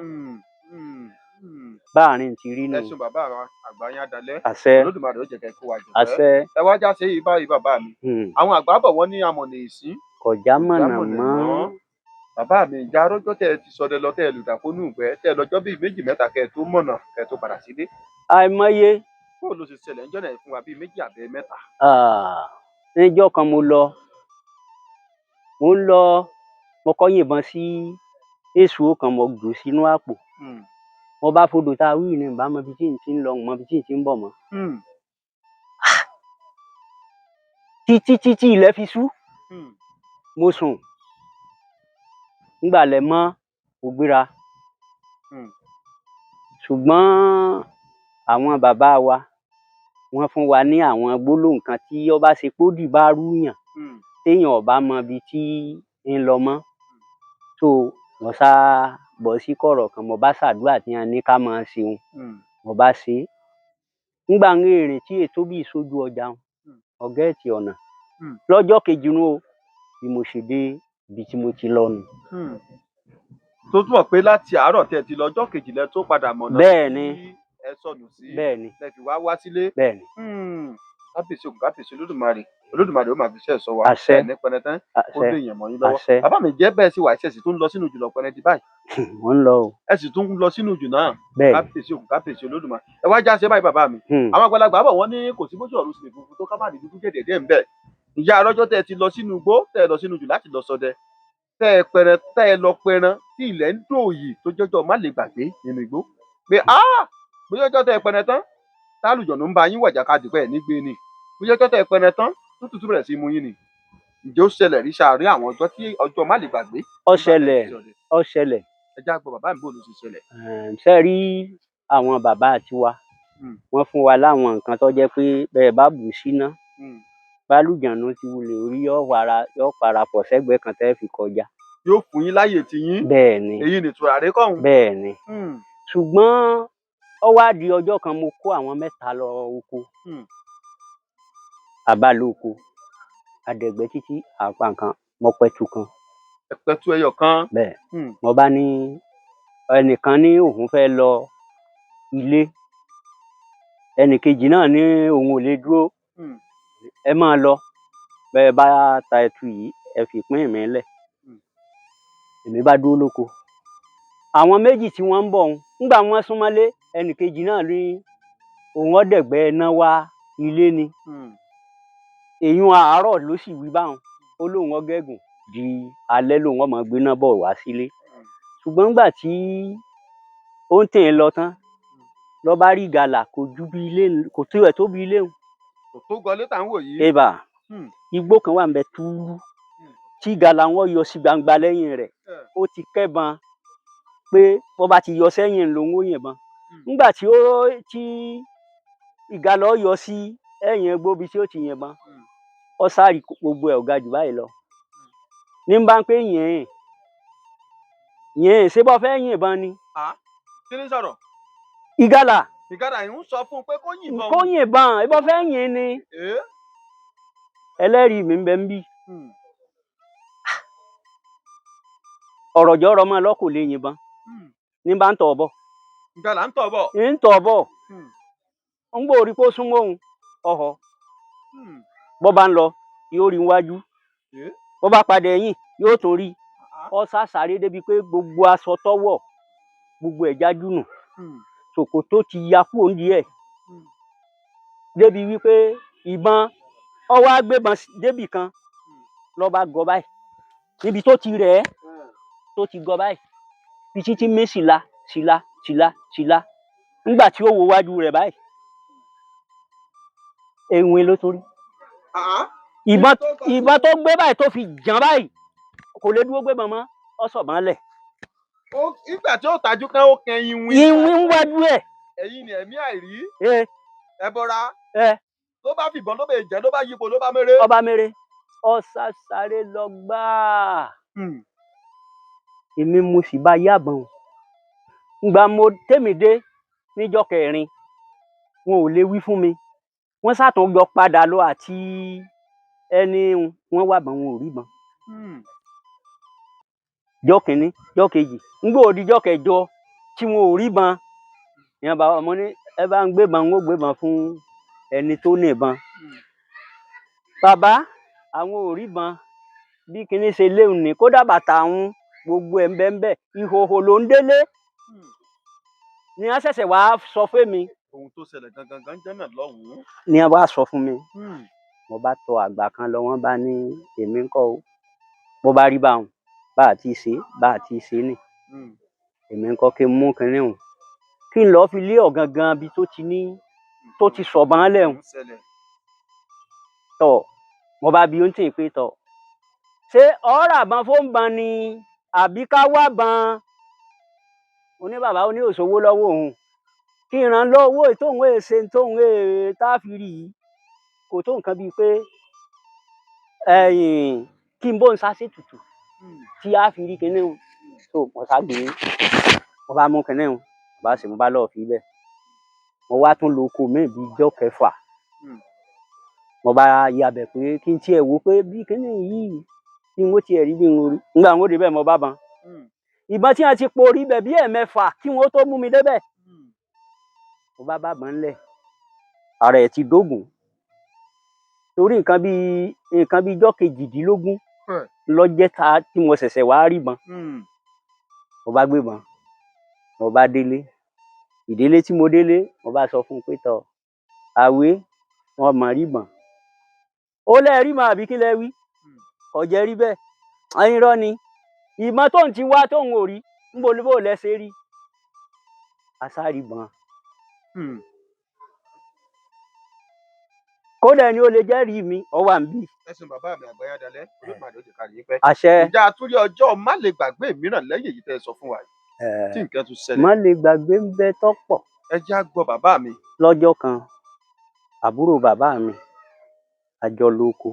báàrin ti rí nù. ẹ̀sùn bàbá àgbà yín adalẹ́ àṣẹ Olódùmarè ó jẹ́ kẹ́ kó wa jù àṣẹ ẹ wá já sí yìí báyìí bàbá mi àwọn àgbà bọ̀ wọ́n ní amọ̀nà ìsín kọjá mọ̀nà mọ́. bàbá mi ìjà arójọ́ tẹ́ ẹ ti sọdẹ lọ tẹ́ ẹ lùdàkónú ìgbẹ́ tẹ́ ẹ lọ́jọ́ bíi méjì mẹ́ta kẹ́ ẹ tó mọ̀nà kẹ́ ẹ tó padà sílé. àìmọye. bó ló ṣe ṣẹlẹ̀ ńjọ́ náà fún wa bíi méjì àbẹ́ mẹ́ta. níjọ́ kan mo ń lọ mo kọ́ yìnbọn sí èṣù kan mo jù sínú àpò mo bá fodò tá a wí ní ìbá mọ ibi tí n ti ń lọ mọ ibi tí n ti ń bọ̀ mọ́. títí ilẹ̀ fi ṣú mo sùn nígbà lẹ mọ́ mo gbéra ṣùgbọ́n àwọn bàbá wa wọ́n fún wa ní àwọn gbólóhùn kan tí ọba ṣe pódì bá rúyàn téèyàn ọba mọ ibi tí ń lọ mọ́ tó mo sá bọ́ sí kọ̀rọ̀ kan mo bá ṣàdúrà tí wọ́n ní ká máa ṣeun mo bá ṣe é nígbà ń rìn tí ètò bí ìṣojú ọjà ọ̀gẹ́ẹ̀tì ọ̀nà lọ́jọ́ kejì nù o bí mo ṣe dé ibi tí mo ti lọ nù. tó túmọ̀ pé láti àárọ̀ tẹ́ ti lọ́jọ́ kejì lẹ tó padà mọ̀ náà. bẹ́ẹ̀ ni ẹ sọnù sí. bẹ́ẹ̀ ni lẹ fi wá sílé. bẹ́ẹ̀ ni. kábíyèsí ògùn kábíyèsí Olódùmarè ó máa fi iṣẹ́ sọ wa. àṣẹ ní pẹnẹtán ó dé èèyàn mọ́ yín lọ́wọ́. bàbá mi jẹ́ bẹ́ẹ̀ sí wà ẹ̀sẹ̀ sì tún lọ sínú jùlọ pẹnẹtì báyìí. mo ń lọ o. ẹ sì tún lọ sínú jù náà. bẹ́ẹ̀ ni kábíyèsí ògùn kábíyèsí Olódùmarè. ẹ wá já ṣe báyìí bàbá mi. àwọn àgbàlagbà bọ̀ wọ́n ní kò sí bójú ọ̀run sì funfun tó ká má ní dúdú gẹ̀dẹ̀ ń bẹ̀. ìyá arọ́jọ́ tẹ́ ẹ ti lọ sínú igbó tẹ́ ẹ lọ sínú jù láti lọ ṣọdẹ tẹ́ ẹ lọ pẹran tí ilẹ̀ ń dò yìí tó jọjọ má lè gbàgbé nínú igbó pé bóyá ọjọ́ tẹ́ ẹ pẹran tán tálùjọ̀nù ń bá yín wàjà kadì pẹ́ nígbé ni bóyá ọjọ́ tẹ́ ẹ pẹran tán tó tutù bẹ̀rẹ̀ sí mú yín ni ǹjẹ́ ó ṣẹlẹ̀ rí sáàárín àwọn ọjọ́ tí ọjọ́ má lè gbàgbé. ó ṣẹlẹ̀. ẹ já gbọ́ bàbá mi bò ló ṣe ṣẹlẹ̀. ṣe rí àwọn bàbá tiwa wọ́n fún wa láwọn nǹkan tó jẹ́ pé bẹ́ẹ̀ bá bù síná bálùjọ̀nù ti wulẹ̀ orí yóò parapọ̀ sẹ́gbẹ̀ẹ́ kan tẹ́ fi kọjá. yóò fún yín láyè tí yín. bẹ́ẹ̀ ni èyí ni tùràrí kọ̀hún. bẹ́ẹ̀ ni ṣùgbọ́n ó wá di ọjọ́ kan mo kó àwọn mẹ́ta lọ oko àbálòko àdẹ̀gbẹ́ títí àpá nǹkan mo pẹ̀tù kan. ẹ̀pẹ̀tù ẹyọ kan. bẹ́ẹ̀ mo bá ní ẹnìkan ní òun fẹ́ lọ ilé ẹnìkejì náà ní òun ò lè dúró ẹ máa lọ bẹ́ẹ̀ bá ta ẹtù yìí ẹ fi pín mi lẹ̀ èmi bá dúró lóko àwọn méjì tí wọ́n ń bọ̀ ọ̀hún nígbà wọ́n súnmọ́lé ẹnìkejì náà ní òun ọ̀dẹ̀gbẹ́ iná wá ilé ni èyún àárọ̀ ló sì wí báwọn ó lóun ọgẹ́gùn di alẹ́ lòun ọmọ gbéná bọ̀ wá sílé ṣùgbọ́n nígbà tí ó ń tẹ̀ lọ tán lọ bá rí ìgalà kò ju bí ilé kò tó ẹ̀ tó bí ilé òun. kò tó gọlé tá à ń wò yìí. ebà igbó kan wà ń bẹ túrú tí ìgalà wọn yọ sí gbangba lẹ́yìn rẹ̀ ó ti kẹ́bọn pé bọ́ bá ti yọ sẹ́yìn lòun ó yìnbọn nígbà tí ìgalà yọ sí ẹ̀yìn egbòbi tí ó ti yìnbọn ọ sáré gbogbo ẹ̀ ọ̀gá jù báyìí lọ ní bá ń pé yẹn ṣé bọ́ fẹ́ yìnbọn ni. kí ni sọ̀rọ̀. ìgalà yìí ń sọ fún un pé kó yìnbọn. kó yìnbọn ìbọn fẹ́ yìn ni ẹlẹ́rìí mi ń bẹ ń bí ọ̀rọ̀ jọ̀rọ̀ mọ́ lọ́kò lè yìnbọn ní bá ń tọ̀ bọ̀. ìgalà ń tọ̀ bọ̀. ń tọ̀ bọ̀ ń gbòòrí kó súnmọ́ òun ọ̀họ̀ bọ́ bá ń lọ yóò rí iwájú bọ́ bá padà ẹ̀yìn yóò tún rí ọ sáré débi pé gbogbo aṣọ tọ́wọ̀ gbogbo ẹ̀ jájú nù ṣòkòtò ti ya kúrò nídìí ẹ̀ débi wípé ìbọn ọ wá gbébọn débì kan ló bá gọ báyìí níbi tó ti rẹ̀ ẹ́ tó ti gọ báyìí bí títí mí síla nígbà tí ó wo wájú rẹ̀ báyìí ewin ló torí ìbọn tó gbé báyìí tó fi jàn báyìí kò lè dúró gbébọn mọ́ ọ sọ̀bọ́n lẹ̀. Ìgbà tí ó tajú kan ó kẹ iwin. Iwin ń wájú ẹ̀. Ẹ̀yin ni ẹ̀mí àìrí. Ẹ bọra. Tó bá fìbọn ló bẹ jẹ́ ló bá yípo ló bá mèrè. Ọba mèrè ọ sáré lọ gbáà. Èmi mo sì bá yàbọn. Ngbà mo tèmi dé níjọ́ kẹrin wọn ò lè wí fún mi. Wọ́n sàtún jọ padà lọ àti ẹni wọn wà bọn wọn ò rí bọn. Jọ́ kìíní jọ́ kejì ngbà ó di jọ́ kẹjọ tí wọn ò rí bọn ìyẹn bàbá mo ní ẹ bá ń gbébọn ń ó gbébọn fún ẹni tó ní ìbọn. Bàbá àwọn ò rí bọn bí kinní ṣe léwu ní kódà bàtà àwọn gbogbo ẹ̀ ń bẹ ń bẹ ìhòhò ló ń délé ni wọ́n ṣẹ̀ṣẹ̀ wá sọ fún mi. Ohun tó ṣẹlẹ̀ gangan jẹ́ náà lọ́hùn-ún. Ni wọ́n bá sọ fún mi. Mo bá tọ àgbà kan lọ wọ́n bá ní èmi ńkọ́ o bó bá rí báwọn bá àti ṣe nì èmi ńkọ́ kí n mú kinní hùn kí n lọ́ọ́ fi lé ọ̀gangan bí tó ti sọ̀bọ́n lẹ̀ hùn. Tọ̀ mo bá bi ó ń tì pé tọ̀ ṣé ọ̀rọ̀ àbọn fóun ban ni àbí ká wá ban oní bàbá oní òṣòwò lọ́wọ́ òun kí n ràn lọ́wọ́ tóun èsè tóun tá a fi rí i kò tó nǹkan bíi pé kí n bó ń sáṣẹ́ tutù tí a fi rí kinní hùn tó mo ṣàgbé mo bá mú kinní hùn mo bá lọ́ọ́ fi bẹ́ẹ̀ mo wá tún lo oko mi bíi ijọ́ kẹfà mo bá yabẹ̀ pé kí n tiẹ̀ wò pé bí kinní yìí bí n ó tiẹ̀ rí bí n ó rí nígbà n ó débẹ̀ mo bá ban ìbọn tí wọ́n ti porí bẹ̀ bí ẹ̀mẹ́fà kí wọ́n tó mú mi débẹ̀ mo bá ban lẹ̀ ara ẹ̀ ti dógùn torí nǹkan bíi ijọ́ kejìdínlógún lọ́jẹ́ ta tí mo ṣẹ̀ṣẹ̀ wá rí bọn mo bá gbé bọn mo bá délé ìdélé tí mo délé mo bá sọ fún un pé tọ àwé wọn mọ̀ rí bọn ó lẹ́ rí mọ́ àbí kí lẹ wí kò jẹ́ rí bẹ́ẹ̀ ẹyin rọ́ ni ìmọ̀ tóun ti wá tóun ò rí níbo ló bó lẹ́sẹ̀ rí asárí bọn. Kódà ni ó lè jẹ́rìí mi ọwọ́ à ń bì. Ẹ̀sùn bàbá mi àgbáyá dalẹ̀ olóògbàdo ti kárí pẹ́. Àṣẹ. Ìjà àtúrí ọjọ́ má lè gbàgbé mìíràn lẹ́yìn èyí tẹ́ ẹ sọ fún wa yìí tí nǹkan tún ṣẹlẹ̀. Má lè gbàgbé ń bẹ tọ́pọ̀. Ẹ já gbọ́ bàbá mi. Lọ́jọ́ kan àbúrò bàbá mi a jọ lóko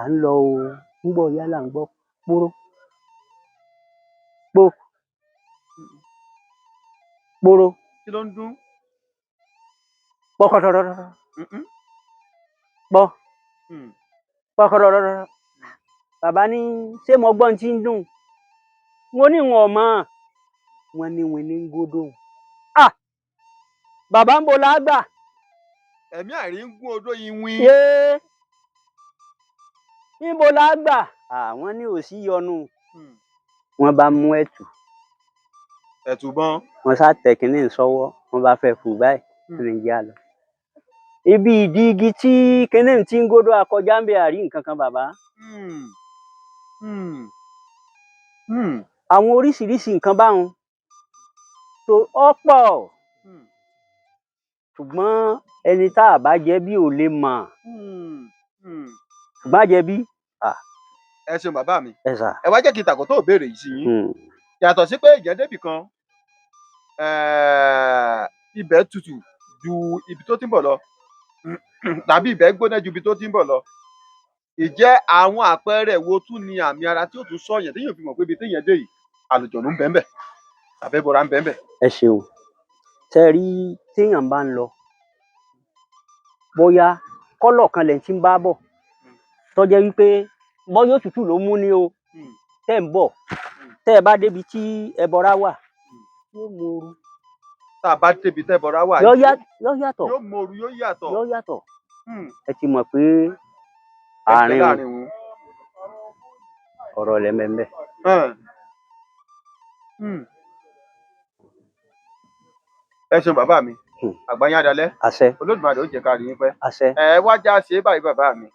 à ń lọ o ń gbọ́ yálà ń gbọ́ póró póró. Kí ló ń dún? Pọ́kọ́tọ́tọ́tọ́. Pọ́ pọ́kọ́tọ́tọ́tọ́. Bàbá ní ṣé mo gbọ́n tí ń dùn mo ní wọn mọ̀ wọn ní wọn ní gòdò. Bàbá ń bo lágbà. Ẹ̀mí àìrí ń gún odó iwin. Níbo lágbà àwọn ní ò sí yọnu wọn bá mú ẹ̀tù bọn wọn sá tẹ kínní sọ́wọ́ wọn bá fẹ́ fò báyìí ní ìjà lọ. Ibi ìdí igi tí kinní tí ń gòdò akọjá ń bẹ àrí nǹkan kan bàbá. Àwọn oríṣiríṣi nǹkan báwọn tó ọ̀pọ̀ ṣùgbọ́n ẹni tá a bá jẹ bí ò lè mọ̀ ṣùgbọ́n àjẹ bí. Ẹ ṣeun bàbá mi. Ẹ wá jẹ́ kí n tàkó tó béèrè yìí sí yín yàtọ̀ sí pé ìjẹ́ débì kan ibẹ̀ tutù ju ibi tó ti ń bọ̀ lọ tàbí ibẹ̀ gbóná ju ibi tó ti ń bọ̀ lọ ìjẹ́ àwọn àpẹẹrẹ wo tún ni àmì ara tí ó tún sọ̀yàn téèyàn fi mọ̀ pé ibi téèyàn dé yìí àlùjọ̀nnú ń bẹ́ẹ̀ àbẹ́bọra ń bẹ́ẹ̀. Ẹ ṣeun ṣe rí téèyàn bá ń lọ bóyá kọ́lọ̀ kan lẹ̀ ń tí ń bá bọ̀ tó jẹ́ wípé bóyá òtútù ló mú ni o tẹ́ ń bọ̀ tẹ́ ẹ bá débi tí ẹbọra wà yóò mú ooru tá a bá débi tẹ́bọra wà yóò yìí yàtọ̀ yóò mòrú yóò yàtọ̀. yóò yàtọ̀ Hmm. ẹ ti mọ̀ pé Ẹ̀jẹ̀ àárín láàrin wọn. ọ̀rọ̀ lẹ́mẹ̀ẹ́mẹ́. Ẹ ṣeun bàbá mi àgbáyé adalẹ́ àṣẹ Olódùmarè ó jẹ́ ká rí yín pẹ́. àṣẹ. Ẹ wá já ṣe báyìí bàbá mi.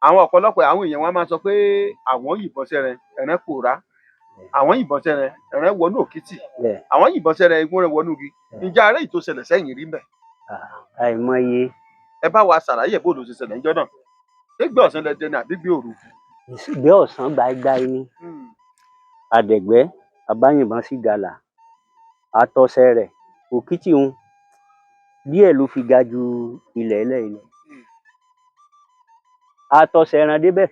Àwọn ọ̀pọ̀lọpọ̀ àwọn èèyàn wọn máa sọ pé àwọn yìnbọn sẹ́rẹ̀ ẹ̀rẹ́ pòórá, àwọn yìnbọn sẹ́rẹ̀ ẹ̀rẹ́ wọnú òkìtì, àwọn yìnbọn sẹ́rẹ̀ egun rẹ̀ wọnú igi. Ǹjẹ́ àárẹ̀ yìí tó ṣẹlẹ̀ sẹ́yìn rí mbẹ̀? àìmọye. Ẹ bá wa ṣàlàyé bó ló ṣe ṣẹlẹ̀ níjọ́ náà. Gbígbé ọ̀sán lẹ dẹni àbí gbé òru? ìgbé ọ̀sán gbáígbáí ni àdẹ̀gbẹ́ abáyìnbọn sí gàlà àtọ̀sẹ̀ rẹ̀ òkìtì ń díẹ̀ ló fi ga ju ilẹ̀ ilẹ̀ àtọ̀sẹ̀ ràn débẹ̀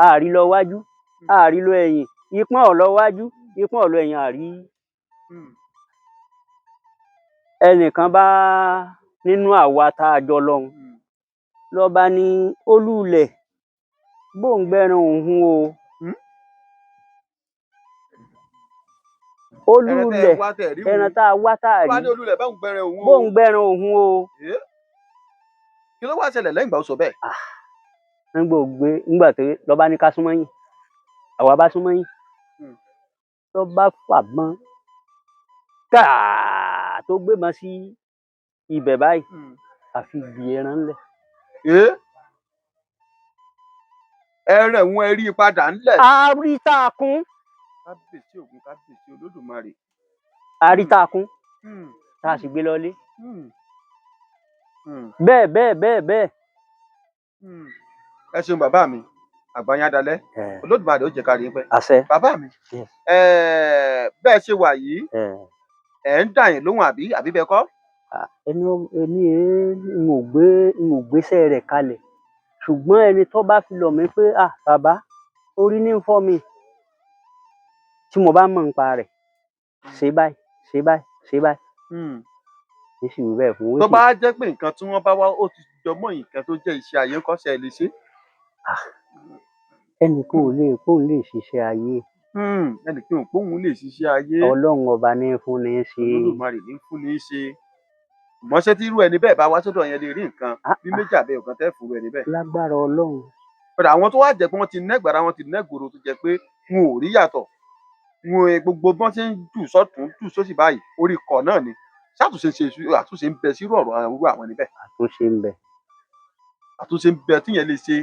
àárí lọ wájú àárí lọ ẹ̀yìn ipọ́n ọ̀ lọ wájú ipọ́n ọ̀ lọ ẹ̀yìn àárí. ẹnìkan bá nínú àwa tá a jọ lọ́hùn lọ́ba ní olúulẹ̀ gbóǹgbẹ́ran òun o. olúulẹ̀ ẹran tá a wá tá a rí gbóǹgbẹ́ran òun o. Kí ló wá ṣẹlẹ̀ lẹ́yìn ìgbà ó sọ bẹ́ẹ̀? nígbà tó lọ́ba ní ká súnmọ́ yìn àwa bá súnmọ́ yìn lọ́ba fàbọn káà tó gbébọn sí ibẹ̀ báyìí àfi gbì ẹran ńlẹ̀. ẹran ẹ̀hún ẹ rí i padà ńlẹ̀. a rí tá a kún. kábíyèsí Ògún kábíyèsí Olódùmarè. a rí tá a kún tá a sì gbé lọlé. bẹ́ẹ̀. Ẹ ṣeun bàbá mi àgbáyé adalẹ́ Olódùmarè ó jẹ́ ká rí yín pẹ́. àṣẹ. bàbá mi bẹ́ẹ̀ ṣe wà yìí ẹ̀ ń dà yín lóhùn àbí bẹ́ẹ̀ kọ́? èmi n ò gbéṣẹ́ rẹ̀ kalẹ̀ ṣùgbọ́n ẹni tó bá fi lọ̀ mí pé bàbá orí ní ń fọ́ mi tí mo bá mọ̀ nípa rẹ̀ ṣe báyìí ṣe báyìí ṣe báyìí. ní sì wí bẹ́ẹ̀ fún wọn. tó bá jẹ́ pé nǹkan tí wọ́n bá wá ó ti jọmọ́ nǹkan tó jẹ́ iṣẹ́ ayé ńkọ́ ṣe lè ṣe. ẹnìkan ò lè kóun lè ṣiṣẹ́ ayé. ẹnìkan ò kóun lè ṣiṣẹ́ ayé. Ọlọ́run ọba ní fún ní ṣe. Olódùmarè ní fún ní ṣe. mọ̀ṣẹ́ tí irú ẹni bẹ́ẹ̀ bá wá sọ́dọ̀ yẹn lè rí nǹkan bí méjì àbẹ́ ọ̀kan tẹ́ fún ẹni bẹ́ẹ̀. lágbára Ọlọ́run. padà àwọn tó wá jẹ́ pé wọ́n ti nẹ́gbàrá wọn ti nẹ́gbòrò tó jẹ́ pé wọn ò rí yàtọ̀ wọn gbogbo bọ́n ṣe ń jù sọ́tún jù sósì báyìí orí kọ̀ náà ni àtúnṣe ń bẹ sírú ọ̀rọ̀ àwọn ẹni bẹ́ẹ̀. àtúnṣe ń bẹ tíyẹn lè ṣe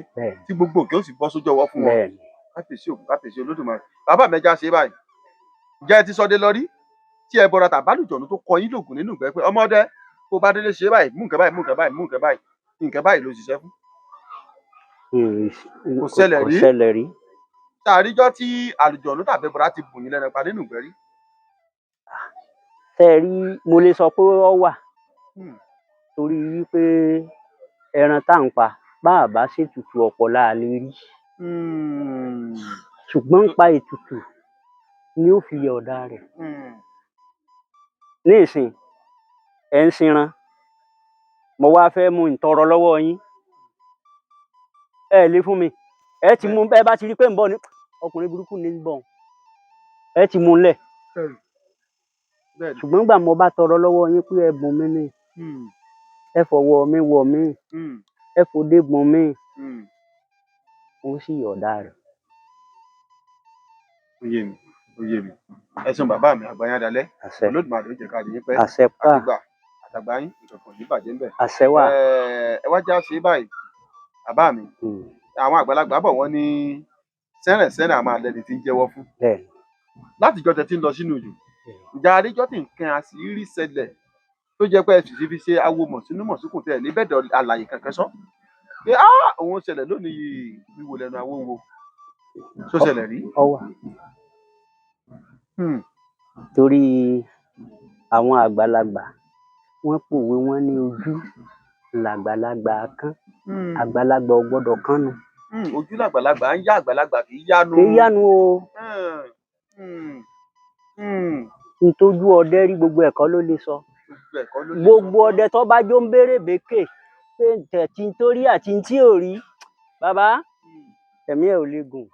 tí gbogbo nǹkan ó sì bọ́ sójú ọwọ́ fún wọn. kábíyèsí Ògún kábíyèsí Olódùmarè bàbá mi ẹja ṣe báyìí ǹjẹ́ ẹ ti sọdẹ lọ rí tí ẹ bọra tàbálùjọ̀nù tó kọ yín lògùn nínú ìgbẹ́ pé ọmọdé kó bá délé ṣe báyìí mú nǹkan báyìí mú nǹkan báyìí mú nǹkan báyìí nǹkan báyìí ló ṣiṣẹ́ fún. kò ṣẹlẹ̀ rí. àríjọ́ tí àlùjọ̀nù tàbí bọra ti bù yín lẹ́nu pa nínú ìgbẹ́ rí. tẹ́ ẹ rí mo lè sọ pé ó wà torí wípé ẹran tá à ń pa bá a bá ṣètùtù ọ̀pọ̀ la lè rí ṣùgbọ́n ń pa ètùtù ni ó fi yẹ ọ̀dà rẹ̀. ní ìsìn ẹ̀ ń sinran mo wá fẹ́ mú ìtọrọ lọ́wọ́ yín ẹ lè fún mi ẹ ti mú ẹ bá ti rí pé ń bọ̀ ní ọkùnrin burúkú ní ń bọ̀ ẹ ti mú un lẹ̀ ṣùgbọ́n gbà mo bá tọrọ lọ́wọ́ yín pé ẹ bùn mí ní ẹ fọwọ́ mi wọ̀ mí ẹ fòde gbọ̀n mí ó sì yọ̀ọ̀dà rẹ̀. ó yé mi ẹ ṣeun bàbá mi àgbáyé adalẹ́ Olódùmarè ó jẹ́ ká rí yín pẹ́ àtàgbà yín nǹkan kan ní bàjẹ́ ń bẹ̀. àṣẹ wà. ẹ wá já sí báyìí bàbá mi àwọn àgbàlagbà bọ̀ wọ́n ní sẹ́rẹ̀nsẹ́rẹ̀ àmọ́ alẹ́ ni ti ń jẹ́wọ́ fún látijọ́ tẹ ti ń lọ sínú ìlú ìjà àríjọ́ tí nǹkan àṣírí ṣẹlẹ̀ tó jẹ́ pé ẹ sì fi ṣe awo mọ̀sínú mọ̀síkùn tẹ̀ ní bẹ́ẹ̀dọ̀ àlàyé kankan sọ pé òun ṣẹlẹ̀ lónìí wíwo lẹ́nu àwọn wo tó ṣẹlẹ̀ rí. ọwà torí àwọn àgbàlagbà wọ́n pòwe wọ́n ní ojú làgbàlagbà kán àgbàlagbà ò gbọ́dọ̀ kánnu. ojú làgbàlagbà ń yá àgbàlagbà kì í yánu. kì í yánu o. ntójú ọdẹ rí gbogbo ẹ̀kọ́ ló lè sọ. gbogbo ọdẹ tó bá jó ń béèrè békè pé tẹ̀tí tó rí àti tí ò rí bàbá ẹ̀mí ẹ̀ ò lè gùn.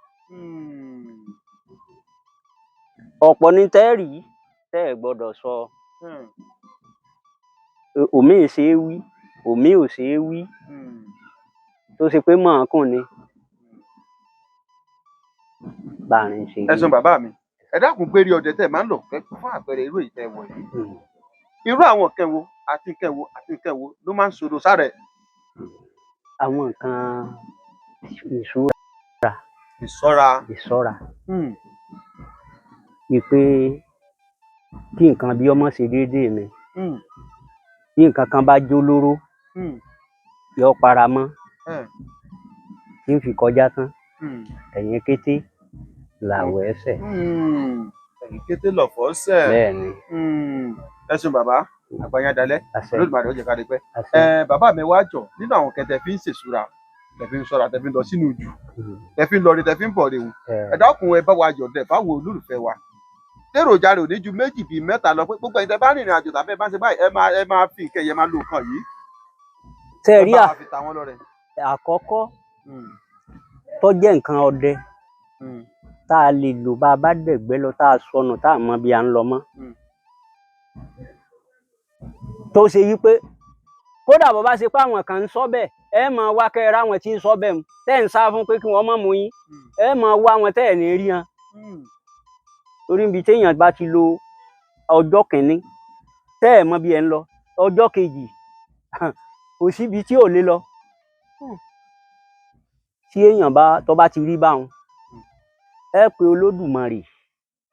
ọ̀pọ̀ ní tẹ́ẹ̀rì tẹ́ ẹ gbọ́dọ̀ sọ òmíì ṣe é wí òmíì ò ṣe é wí tó ṣe pé mọ̀ọ́kùn ni báàrin ṣe rí. ẹ ṣeun bàbá mi ẹ dákun pé rí ọdẹ tẹ́ máa ń lò fún àpẹẹrẹ irú èyí tẹ́ wọ̀ yìí irú àwọn nǹkan wo àti nǹkan wo àti nǹkan wo ló máa ń ṣòro sára ẹ̀. àwọn nǹkan ìṣọ́ra wípé kí nǹkan bí ọmọ ṣe déédéé mi bí nǹkan kan bá jó lóró yọ para mọ́ tí ń fi kọjá tán ẹ̀yìn kété làwọ̀ ẹsẹ̀. ẹ̀yìn kété lọ̀fọ̀ ṣẹ̀. bẹ́ẹ̀ni. ẹ ṣeun bàbá Àgbàyandalẹ́ Olódùmarè ó jẹ́ ká rí pẹ́. bàbá mi wá jọ nínú àwọn kẹtẹ fi ń ṣèṣúra tẹ fi ń ṣọ́ra tẹ fi ń lọ sínú jù tẹ fi ń lọ rí tẹ fi ń bọ̀ rèwù ẹ dákun ẹ bá wa yọ̀ dẹ̀ fáwọn olólùfẹ́ wa èròjà rẹ̀ ò ní ju méjì bíi mẹ́ta lọ pé gbogbo ẹ̀yin tẹ bá rìnrìn àjò tàbí ẹ bá ń ṣe báyìí ẹ máa fi nǹkan yẹn máa lo nǹkan yìí. tẹ̀rí àkọ́kọ́ tó jẹ́ nǹkan ọdẹ tá a lè lò bá a bá dẹ̀gbẹ́ lọ tá a sọnù tá a mọ bí a ń lọ mọ́ tó ṣe yí pé kódà bó bá ṣe pé àwọn kan ń sọ bẹ́ẹ̀ ẹ máa wá kẹ́ ẹ ráwọn tí ń sọ bẹ́ẹ̀ mu tẹ́ ń sá fún pé kí wọ́n má mú yín ẹ máa wá wọn tẹ́ ẹ̀ ní rí wọn torí ibi téèyàn bá ti lo ọjọ́ kìíní tẹ́ ẹ̀ mọ bí ẹ ń lọ ọjọ́ kejì kò síbi tí ò lè lọ tí èèyàn tó bá ti rí báwọn ẹ pé Olódùmarè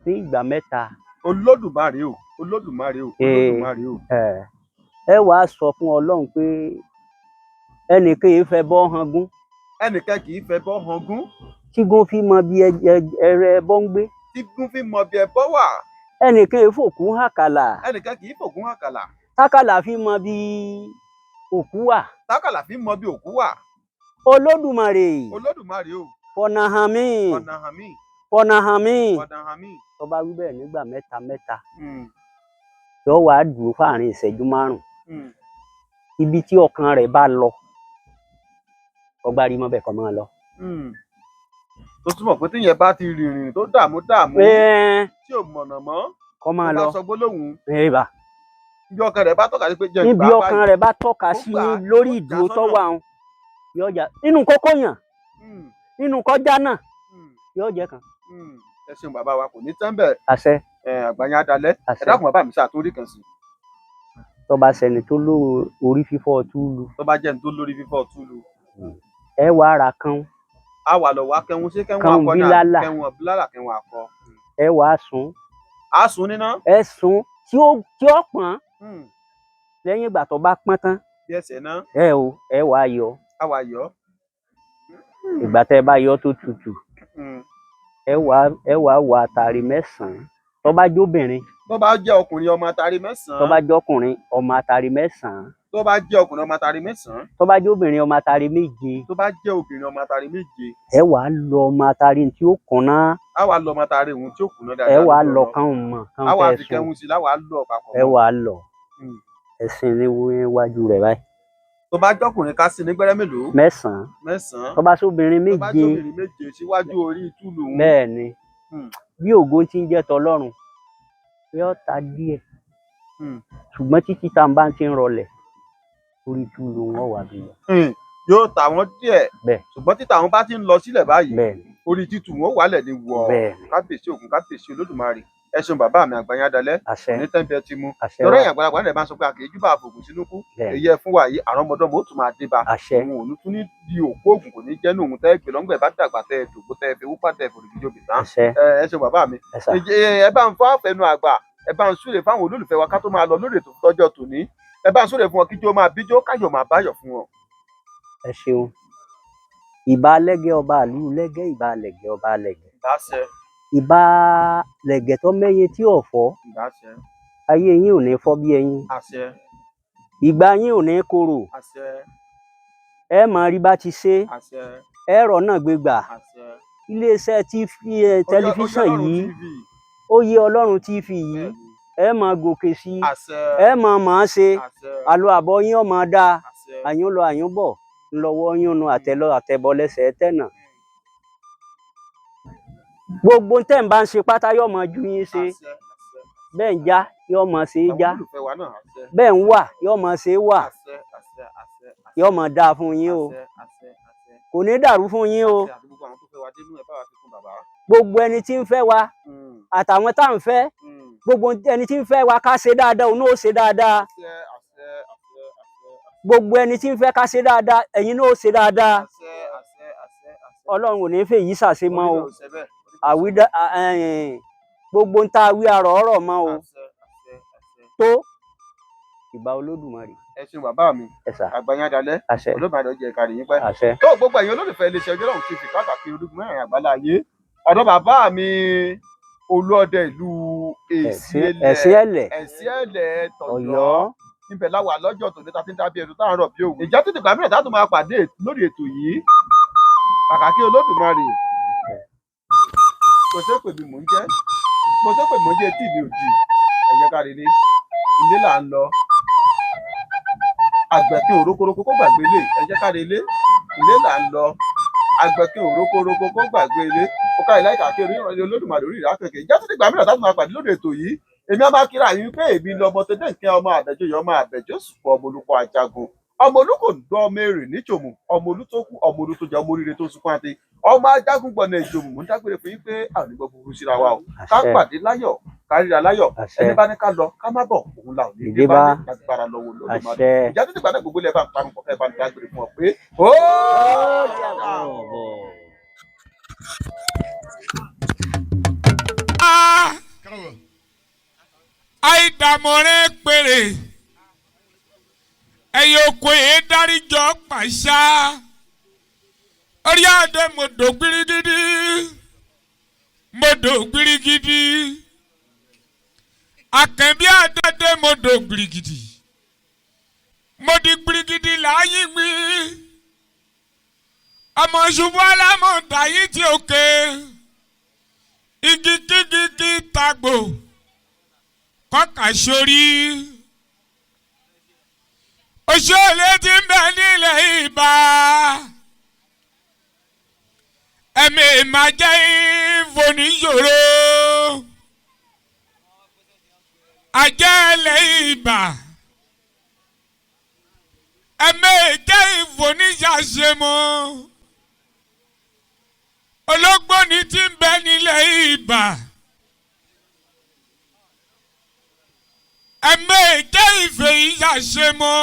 ní ìgbà mẹ́ta. Olódùmarè o Olódùmarè o Olódùmarè o. ẹ wàá sọ fún Ọlọ́run pé ẹnìkan yìí fẹ́ bọ́ hangún. ẹnìkan kì í fẹ́ bọ́ hangún. tí gún fi mọ bí ẹrẹ ẹbọ ń gbé. tí gún fi mọ bí ẹbọ wà. ẹnìkan yìí fòkú hàkàlà. ẹnìkan kì í fòkú hàkàlà. tákàlà fi mọ bí òkú wà. tákàlà fi mọ bí òkú wà. Olódùmarè. Olódùmarè o. fọ̀nà hàn mí. fọ̀nà hàn mí. fọ̀nà hàn mí. fọ̀nà hàn mí. tó bá wí bẹ́ẹ̀ nígbà mẹ́ta yóò wá dúró fáàrin ìṣẹ́jú 5 ibi tí ọkàn rẹ̀ bá lọ ọgbà rí mọ́bẹ̀ kọ́ máa lọ. tó túmọ̀ pé tíyẹn bá ti rìnrìn tó dààmú tí ò mọ̀nà mọ́ kọ́ máa lọ. bá sọ gbólóhùn ibi ọkàn rẹ̀ bá tọ́ka sí pé jẹ́ ìgbà níbi ọkàn rẹ̀ bá tọ́ka sí lórí ìdúró tó wà ń yọjà nínú kókó yàn nínú kọjá náà yóò jẹ́ kan. ẹ ṣeun bàbá wa kò ní tán bẹ́ẹ̀. àṣẹ. Àgbàyandalẹ́ ẹ dákun bàbá mi ṣàtúndì kan sí. tó bá ṣẹni tó ló orí fífọ́ túlù. tó bá jẹ́ ní tó lórí fífọ́ túlù. ẹ wàá ra kán. a wà lọ wá kẹwọn ṣé kẹwọn akọ náà kẹwọn bílálà kẹwọn akọ. ẹ wàá sùn. a sùn níná. ẹ sùn tí ó pọ́n. lẹ́yìn ìgbà tó bá pọ́n tán. bí ẹsẹ̀ náà. ẹ wàá yọ. a wà yọ. ìgbà tẹ́ bá yọ tó tutù. ẹ wàá wọ àtàrí 9 tó bá jóbìnrin. tó bá jẹ́ ọkùnrin ọmọ àtàrí 9. tó bá jẹ́ ọkùnrin ọmọ àtàrí 9. tó bá jẹ́ ọkùnrin ọmọ àtàrí 9. tó bá jẹ́ obìnrin ọmọ àtàrí 7. tó bá jẹ́ obìnrin ọmọ àtàrí 7. ẹ wàá lọ ọmọ àtàrí tí ó kùnà. a wà lọ ọmọ àtàrí ohun tí ó kùnà dáadáa. ẹ wàá lọ kán mọ kán fẹ́ sùn. a wà fi sùn. kẹhun sí i láwàá lọ papọ̀. ẹ wàá lọ ẹsìn níwájú rẹ̀ báyìí. tó bá jọkùnrin ká sí ní gbẹ́rẹ́ mélòó. 9. tó bá sóbìnrin 7. tó bá jóbìnrin 7 síwájú orí túlù òun. bẹ́ẹ̀ ni bí ògo tí ń jẹ́ tọlọ́run yóò ta díẹ̀ ṣùgbọ́n títí tá n bá ti ń rọlẹ̀ orí túlù wọn wà bí. yóò tà wọ́n díẹ̀ bẹ́ẹ̀ ṣùgbọ́n títà wọn bá ti ń lọ sílẹ̀ báyìí bẹ́ẹ̀ orí títù wọn wálẹ̀ ní wọ kábíyèsí Ògún kábíyèsí Olódùmarè ẹ ṣeun bàbá mi Àgbàyandalẹ́ ní tẹ́ńbẹ́ ti mú lọ́rọ̀ èèyàn àgbàlagbà náà bá ń sọ pé àkèéjú bá àfògùn sínú kú èyí ẹ fún wa yìí àrọ́mọdọ́mọ ó tún máa dé bá òun ò ní tún ní di òkú ògùn kò ní jẹ́ ní òun tẹ́ gbé lọ́ngbẹ̀ bá dàgbà tẹ́ dògbò tẹ́ fi wúpà tẹ́ fòrò ìdíjọ́ bì tán ẹ ṣeun bàbá mi ẹ bá ń fọ́ àfẹnu àgbà ẹ bá ń súre fáwọn olólùfẹ́ wa ká tó máa lọ lórí ètò tọ́jọ́ tòní ẹ bá ń súre fún wọn kíjó máa bíjó káyọ̀ máa báyọ̀ fún wọn. ẹ ṣeun ìbà lẹ́gẹ́ ọba àlú lẹ́gẹ́ ìbà lẹ́gẹ́ ọba lẹ́gẹ́ ìbà lẹ́gẹ́ tó mẹ́yìn tí ò fọ́ ayé yín ò ní fọ́ bí ẹyin ìgbà yín ò ní korò ẹ máa rí bá ti ṣe ẹ rọ̀ náà gbégbà iléeṣẹ́ tẹlifíṣàn yìí Oyè Ọlọ́run TV yìí ẹ máa gòkè sí ẹ máa ṣe àlọ àbọ̀ yín ó máa dáa àyún lọ àyún bọ̀ ńlọ́wọ́ yín nu àtẹlọ àtẹbọ lẹ́sẹ̀ tẹ̀nà gbogbo tẹ́ ń bá ń ṣe pátá yóò máa ju yín ṣe bẹ́ẹ̀ ń já yóò mọ̀ ṣe é já àwọn olólùfẹ́ wa náà àṣẹ bẹ́ẹ̀ ń wà yóò mọ̀ ṣe é wà àṣẹ àṣẹ àṣẹ yóò mọ̀ dáa fún yín o àṣẹ àṣẹ àṣẹ kò ní dàrú fún yín o àṣẹ àti gbogbo àwọn tó fẹ́ wa dénú ẹ bá wa fi kún bàbá. gbogbo ẹni tí ń fẹ́ wa àtàwọn tá à ń fẹ́ gbogbo ẹni tí ń fẹ́ wa ká ṣe dáadáa òun náà ó ṣe dáadáa àṣẹ àṣẹ àṣẹ àṣẹ gbogbo ẹni tí ń fẹ́ ká ṣe dáadáa ẹ̀yin náà ó ṣe dáadáa àṣẹ àṣẹ àṣẹ àṣẹ ọlọ́run ò ní fèyí ṣàṣemọ́ o orí náà ò ṣe bẹ́ẹ̀, àwídá gbogbo ń tá a wí àrọ̀ ọ̀rọ̀ mọ́ o àṣẹ àṣẹ àṣẹ. tó ìbà Olódùmarè ẹ ṣeun bàbá mi ẹ̀sà àgbàyàn dalẹ̀ àṣẹ Olódùmarè jẹ́ kárí yín pẹ́. àṣẹ tó gbogbo ẹ̀yin olólùfẹ́ iléeṣẹ́ Ojúlọ́run TV káàkiri orígun mẹ́rin àgbálá ayé ọ̀dọ̀ bàbá mi Olúọdẹ ìlú ẹ̀sìn ẹ̀lẹ̀ Ẹ̀sìẹ̀lẹ̀ tọ̀yọ́ Ọ̀yọ́ níbẹ̀ láwà lọ́jọ́ tòní ta ti ń dábí ẹ̀dùn táwọn rọ̀ bí òun. ìjà títí gbà mìíràn táwọn máa pàdé lórí ètò yìí kàkà kí Olódùmarè kò ṣe pè mí mò ń jẹ́ mo ṣe pè mò ń jẹ́ tí mi ò jì ẹ̀yẹ kárí ní ilé là ń lọ àgbẹ̀kí òrókòrókò kó gbàgbé ilé ẹ̀yẹ kárí ilé là ń lọ àgbẹ̀kí òrókòrókò kó gbàgbé ilé ó ká ìláìka kí Olódùmarè orí ìrà kẹ̀kẹ́ ìjà títí gbà mìíràn táwọn máa pàdé lórí ètò yìí èmi á máa kíra yín pé èmi lọmọ tó dé nǹkan ọmọ àbẹjọyọ ọmọ àbẹjọsùpọ̀ ọmọ olùkọ́ ajagun ọmọ olùkọ dán ọmọ èrè níjòmù ọmọ olú tó kú ọmọ olú tó jẹ ọmọ oríire tó sunkún àti ọmọ ajagun gbọnà ìjòmù mò ń dágbére fún yín pé àwọn onígbọ burúkú síra wa o ká pàdé láyọ̀ ká ríra láyọ̀ ẹni bá ní ká lọ ká má bọ̀ òun là ò ní dé bá ní agbára lọ́wọ́ Olódùmarè ìjà tó ti gbàdá gbogbo ilẹ̀ bá ń parun pọ̀ kẹ́ ẹ bá ń dágbére fún ọ pé ó àìdàmọ̀rẹ́ péré ẹ̀yẹ oko yìí dáríjọ́ pàṣá orí adé mọ̀dò gbirigidi akẹ́bí adé mọ̀dò gbirigidi mọ̀dì gbirigidi láyé gbé ọmọ ṣubú alámọ̀dá yìí ti òkè igi kíkí tagbo kọ́kà sórí òṣèlè tí ń bẹ nílẹ̀ Ìbà ẹ̀mí ìmàjẹ́ ìfòníyòrò àjẹ́lẹ̀ Ìbà ẹ̀mí ìjẹ́ ìfòníyàṣẹ́mọ́ ológbòní tí ń bẹ nílẹ̀ Ìbà. Ẹ̀mẹ́ ìjẹ́ ìfẹ́ yíyá ṣe mọ́.